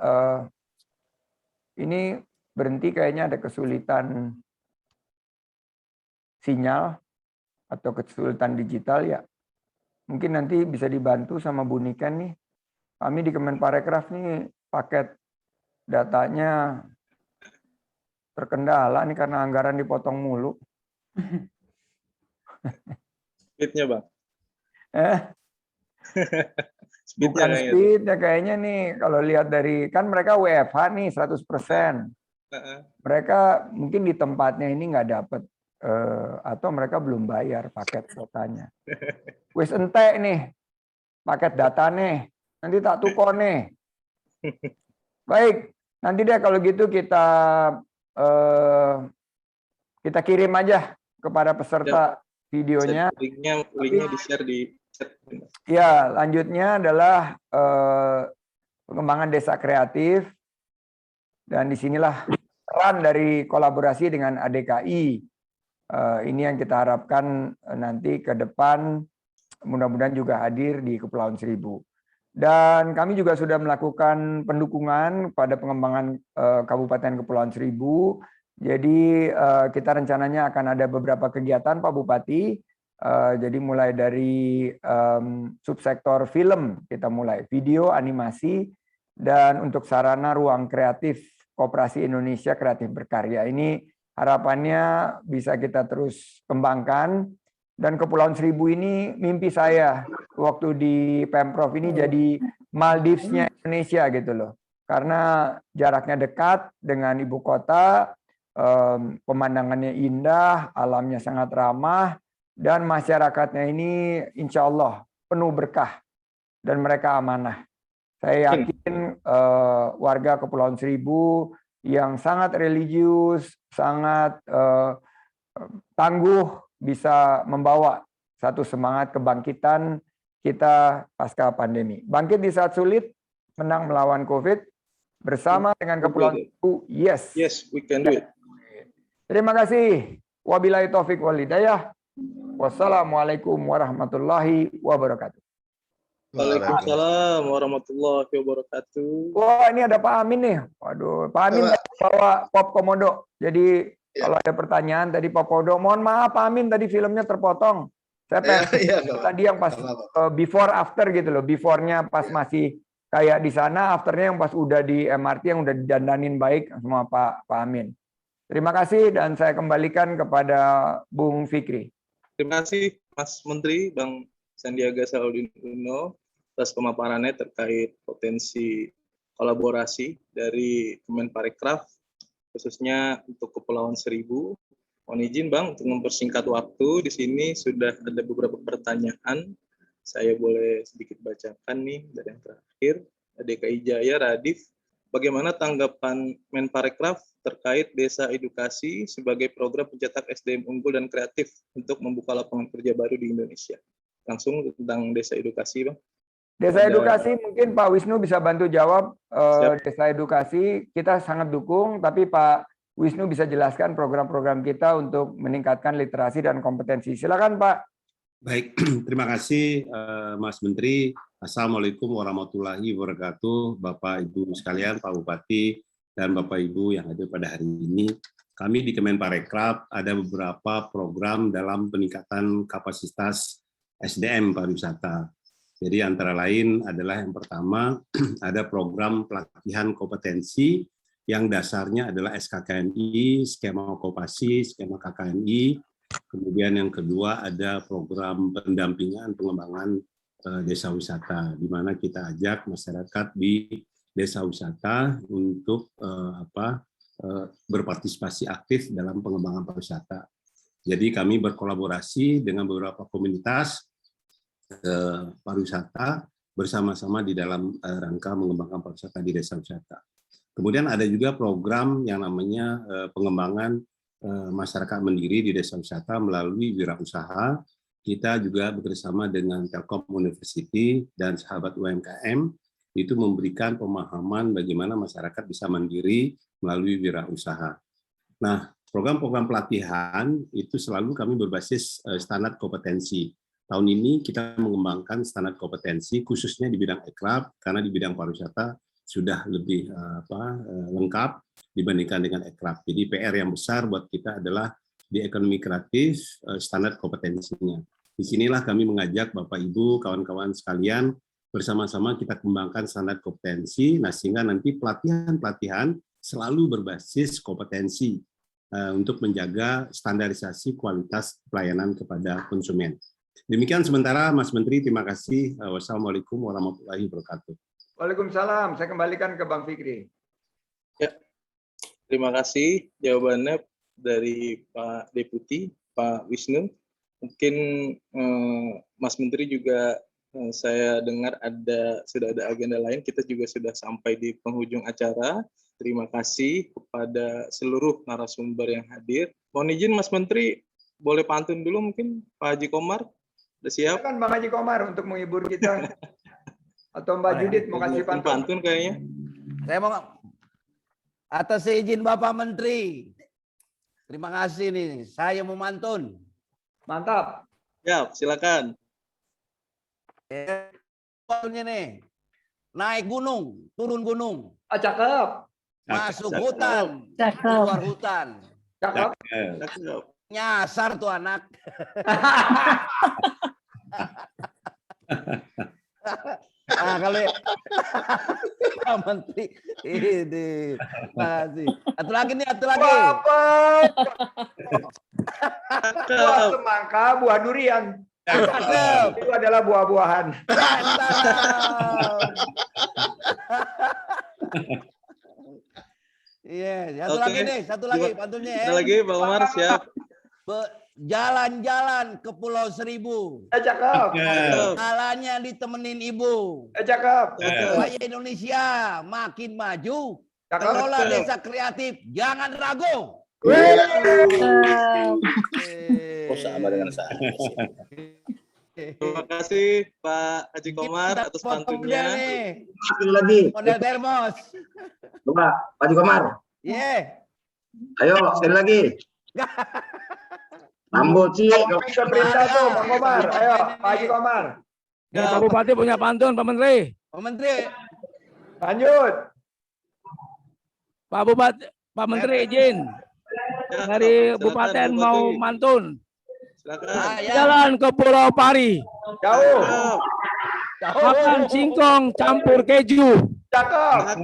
ini berhenti kayaknya ada kesulitan sinyal atau kesulitan digital ya. Mungkin nanti bisa dibantu sama Bu Niken nih. Kami di Kemenparekraf nih paket datanya terkendala nih karena anggaran dipotong mulu. Speednya, Bang. Bukan speednya kayaknya nih, kalau lihat dari, kan mereka WFH nih 100%. Mereka mungkin di tempatnya ini nggak dapat, atau mereka belum bayar paket kotanya. Wis entek nih, paket data nih, nanti tak tukar nih. Baik, nanti deh kalau gitu kita kirim aja kepada peserta videonya. Linknya di-share di chat. Ya, lanjutnya adalah pengembangan desa kreatif, dan disinilah peran dari kolaborasi dengan ADKI. Ini yang kita harapkan nanti ke depan, mudah-mudahan juga hadir di Kepulauan Seribu. Dan kami juga sudah melakukan pendukungan pada pengembangan Kabupaten Kepulauan Seribu. Jadi kita rencananya akan ada beberapa kegiatan Pak Bupati. Jadi mulai dari subsektor film, kita mulai video, animasi, dan untuk sarana ruang kreatif Koperasi Indonesia Kreatif Berkarya. Ini harapannya bisa kita terus kembangkan, dan Kepulauan Seribu ini mimpi saya waktu di Pemprov ini jadi Maldivesnya Indonesia gitu loh, karena jaraknya dekat dengan ibu kota, pemandangannya indah, alamnya sangat ramah, dan masyarakatnya ini insya Allah penuh berkah dan mereka amanah. Saya yakin warga Kepulauan Seribu yang sangat religius, sangat tangguh, bisa membawa satu semangat kebangkitan kita pasca pandemi. Bangkit di saat sulit, menang melawan COVID, bersama dengan Kepulauan Seribu, yes. Yes, we can do it. Terima kasih. Wabillahi taufik wal hidayah. Wassalamualaikum warahmatullahi wabarakatuh. Waalaikumsalam warahmatullahi wabarakatuh. Wah, ini ada Pak Amin nih. Waduh, Pak Amin bawa Pop Komodo. Jadi kalau ada pertanyaan tadi Pop Komodo, mohon maaf Pak Amin tadi filmnya terpotong. Saya pengen tadi yang pas before after gitu loh. Before-nya pas masih kayak di sana, after-nya yang pas udah di MRT yang udah didandanin baik sama Pak Amin. Terima kasih dan saya kembalikan kepada Bung Fikri. Terima kasih Mas Menteri Bang Sandiaga Salahuddin Uno atas pemaparannya terkait potensi kolaborasi dari Kemenparekraf khususnya untuk Kepulauan Seribu. Mohon izin Bang untuk mempersingkat waktu, di sini sudah ada beberapa pertanyaan. Saya boleh sedikit bacakan nih dari yang terakhir. DKI Jaya Radif, bagaimana tanggapan Menparekraf terkait desa edukasi sebagai program pencetak SDM unggul dan kreatif untuk membuka lapangan kerja baru di Indonesia? Langsung tentang desa edukasi, Bang. Desa edukasi mungkin Pak Wisnu bisa bantu jawab. Desa edukasi kita sangat dukung, tapi Pak Wisnu bisa jelaskan program-program kita untuk meningkatkan literasi dan kompetensi. Silakan Pak. Baik, terima kasih Mas Menteri. Assalamualaikum warahmatullahi wabarakatuh, Bapak Ibu sekalian, Pak Bupati, dan Bapak Ibu yang hadir pada hari ini. Kami di Kemenparekraf ada beberapa program dalam peningkatan kapasitas SDM pariwisata. Jadi antara lain adalah yang pertama ada program pelatihan kompetensi yang dasarnya adalah SKKNI, skema okupasi, skema KKNI. Kemudian yang kedua ada program pendampingan pengembangan desa wisata, di mana kita ajak masyarakat di desa wisata untuk berpartisipasi aktif dalam pengembangan pariwisata. Jadi kami berkolaborasi dengan beberapa komunitas pariwisata bersama-sama di dalam rangka mengembangkan pariwisata di desa wisata. Kemudian ada juga program yang namanya pengembangan masyarakat mandiri di desa wisata melalui wirausaha. Kita juga bekerjasama dengan Telkom University dan sahabat UMKM itu memberikan pemahaman bagaimana masyarakat bisa mandiri melalui wirausaha. Nah, program-program pelatihan itu selalu kami berbasis standar kompetensi. Tahun ini kita mengembangkan standar kompetensi khususnya di bidang ekraf karena di bidang pariwisata sudah lebih lengkap dibandingkan dengan ekraf. Jadi PR yang besar buat kita adalah di ekonomi kreatif standar kompetensinya. Disinilah kami mengajak Bapak Ibu, kawan-kawan sekalian bersama-sama kita kembangkan standar kompetensi. Nah, sehingga nanti pelatihan-pelatihan selalu berbasis kompetensi untuk menjaga standarisasi kualitas pelayanan kepada konsumen. Demikian sementara, Mas Menteri. Terima kasih. Wassalamualaikum warahmatullahi wabarakatuh. Waalaikumsalam. Saya kembalikan ke Bang Fikri. Ya, terima kasih jawabannya dari Pak Deputi, Pak Wisnu. Mungkin Mas Menteri juga saya dengar sudah ada agenda lain. Kita juga sudah sampai di penghujung acara. Terima kasih kepada seluruh narasumber yang hadir. Mohon izin Mas Menteri, boleh pantun dulu mungkin Pak Haji Komar? Sudah siap? Silakan Bang Haji Komar untuk menghibur kita. Atau Mbak Judit mau kasih pantun? Pantun kayaknya. Saya mau atas izin Bapak Menteri. Terima kasih nih, saya mau mantun. Mantap. Ya, silakan. Pantunnya nih. Naik gunung, turun gunung. Cakep. Masuk hutan, Cakep. keluar hutan. Cakep. Nyasar tuh anak. Nah, kalau Pak Menteri ini masih. Satu lagi nih, satu lagi. Buah semangka, buah durian. Itu adalah buah-buahan. Iya, satu lagi nih, satu lagi pantunnya ya. Satu lagi, Bang Omar, siap. Jalan-jalan ke Pulau Seribu. Cakep. Jalannya ditemenin ibu. Cakep. Supaya Indonesia makin maju. Kelola desa kreatif, jangan ragu. Sama dengan saya. Terima kasih Pak Haji Komar atas pantunnya. Sekali lagi. Model termos. Coba, Pak Haji Komar. Iya. Ayo, sekali lagi. Rambut sih. Bisa perintah tuh, Pak Komar. Ayo, Pak Haji Komar. Ya, Pak Bupati punya pantun, Pak Menteri. Pak Menteri. Lanjut. Pak Bupati, Pak Menteri izin. Dari Bupaten mau mantun. Jalan ke Pulau Pari. Jauh. Makan singkong campur keju. Cakep.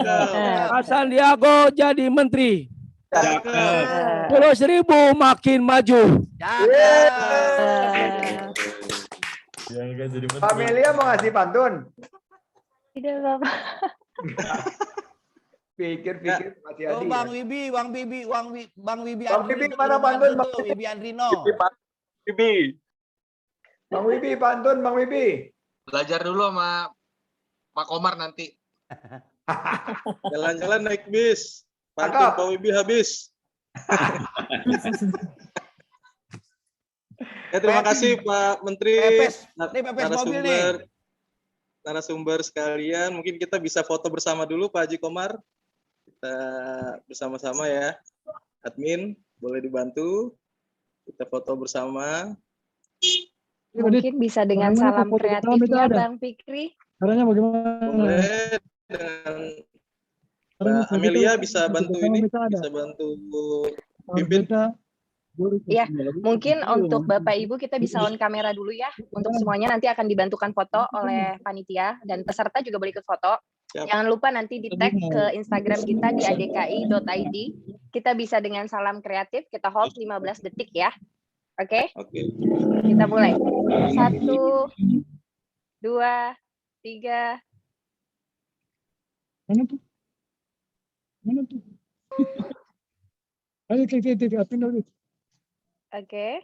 Pak Sandiago jadi menteri. Pulau Seribu makin maju. Pak Melia mau ngasih pantun? Tidak, Bapak. Pikir-pikir masih ada. Bang Wibi, Bang Wibi mana pantun? Bang Wibi Andrino. Bang Wibi pantun, Bang Wibi. Belajar dulu sama Pak Komar nanti. Jalan-jalan naik bis. Pantun Pak Wibi habis. Ya, terima kasih Pak Menteri, narasumber sekalian. Mungkin kita bisa foto bersama dulu Pak Haji Komar. Kita bersama-sama ya. Admin, boleh dibantu. Kita foto bersama. Mungkin bisa dengan salam kreatifnya Bang Fikri. Caranya bagaimana? Boleh dengan Mbak Amelia bisa bantu ini, bisa bantu pimpin. Ya, mungkin untuk Bapak Ibu kita bisa on kamera dulu ya. Untuk semuanya nanti akan dibantukan foto oleh panitia dan peserta juga boleh ikut foto. Jangan lupa nanti di tag ke Instagram kita di adki.id. Kita bisa dengan salam kreatif, kita hold 15 detik ya. Oke? Kita mulai. 1, 2, 3. Mana tuh? Mana tuh? Ayo kita. Oke.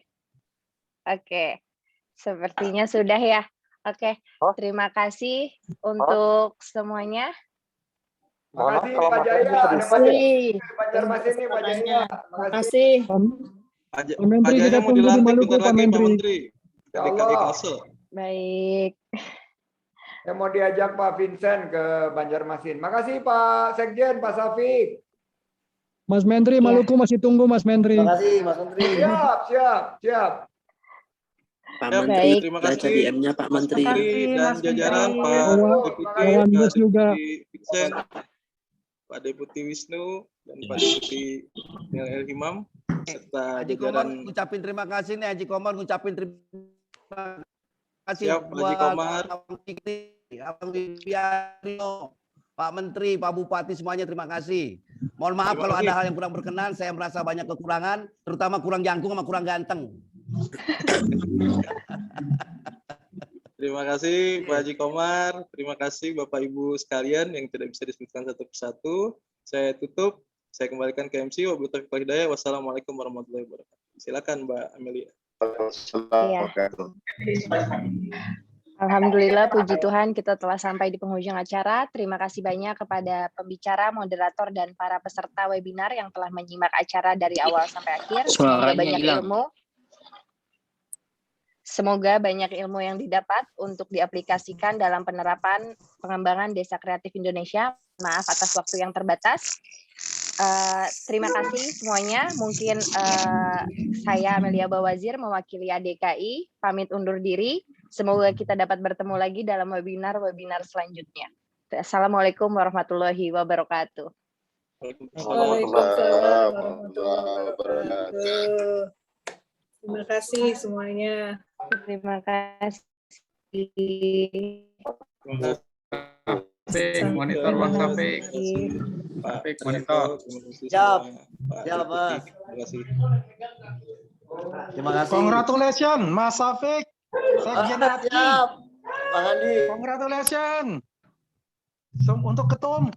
Sepertinya sudah ya. Oke. Terima kasih untuk semuanya. Makasih Pak Jaya, ada Pak Banjarmasin nih Pak Jaya. Makasih. Pak Jaya mau dilantik bentar lagi Pak Menteri. Ya Allah. Baik. Saya mau diajak Pak Vincent ke Banjarmasin. Makasih Pak Sekjen, Pak Safik. Mas Menteri, Maluku masih tunggu Mas Menteri. Terima kasih Mas Menteri. Siap. Pak Menteri, terima baca kasih DM-nya Pak Menteri. Dan jajaran Pak Deputi, Bus juga. Vincent, Pak Deputi Wisnu, dan Pak Deputi El Himam, serta Haji Komar jajaran. ngucapin terima kasih nih, Haji Komar ngucapin terima kasih Siap, Haji Komar. Abang Wibiario, Pak Menteri, Pak Bupati semuanya terima kasih. Mohon maaf kalau ada hal yang kurang berkenan, saya merasa banyak kekurangan, terutama kurang jangkung sama kurang ganteng. Terima kasih Pak Haji Komar, terima kasih Bapak Ibu sekalian yang tidak bisa disebutkan satu persatu. Saya tutup, saya kembalikan ke MC. Wabillahi taufiq wal hidayah. Wassalamualaikum warahmatullahi wabarakatuh. Silakan Mbak Amelia. Alhamdulillah, puji Tuhan kita telah sampai di penghujung acara. Terima kasih banyak kepada pembicara, moderator, dan para peserta webinar yang telah menyimak acara dari awal sampai akhir. Semoga banyak ilmu. Semoga banyak ilmu yang didapat untuk diaplikasikan dalam penerapan pengembangan Desa Kreatif Indonesia. Maaf atas waktu yang terbatas. Terima kasih semuanya. Mungkin saya Amelia Bawazir mewakili ADKI pamit undur diri. Semoga kita dapat bertemu lagi dalam webinar-webinar selanjutnya. Assalamualaikum warahmatullahi wabarakatuh. Waalaikumsalam warahmatullahi wabarakatuh. Terima kasih semuanya. Terima kasih. Monitor Bang Safik. Safik monitor. Siap. Siap, Mas. Terima kasih. Terima kasih. Congratulations Mas Safik. Sekjen Siap. Pak Andi. Congratulations. Untuk ketum.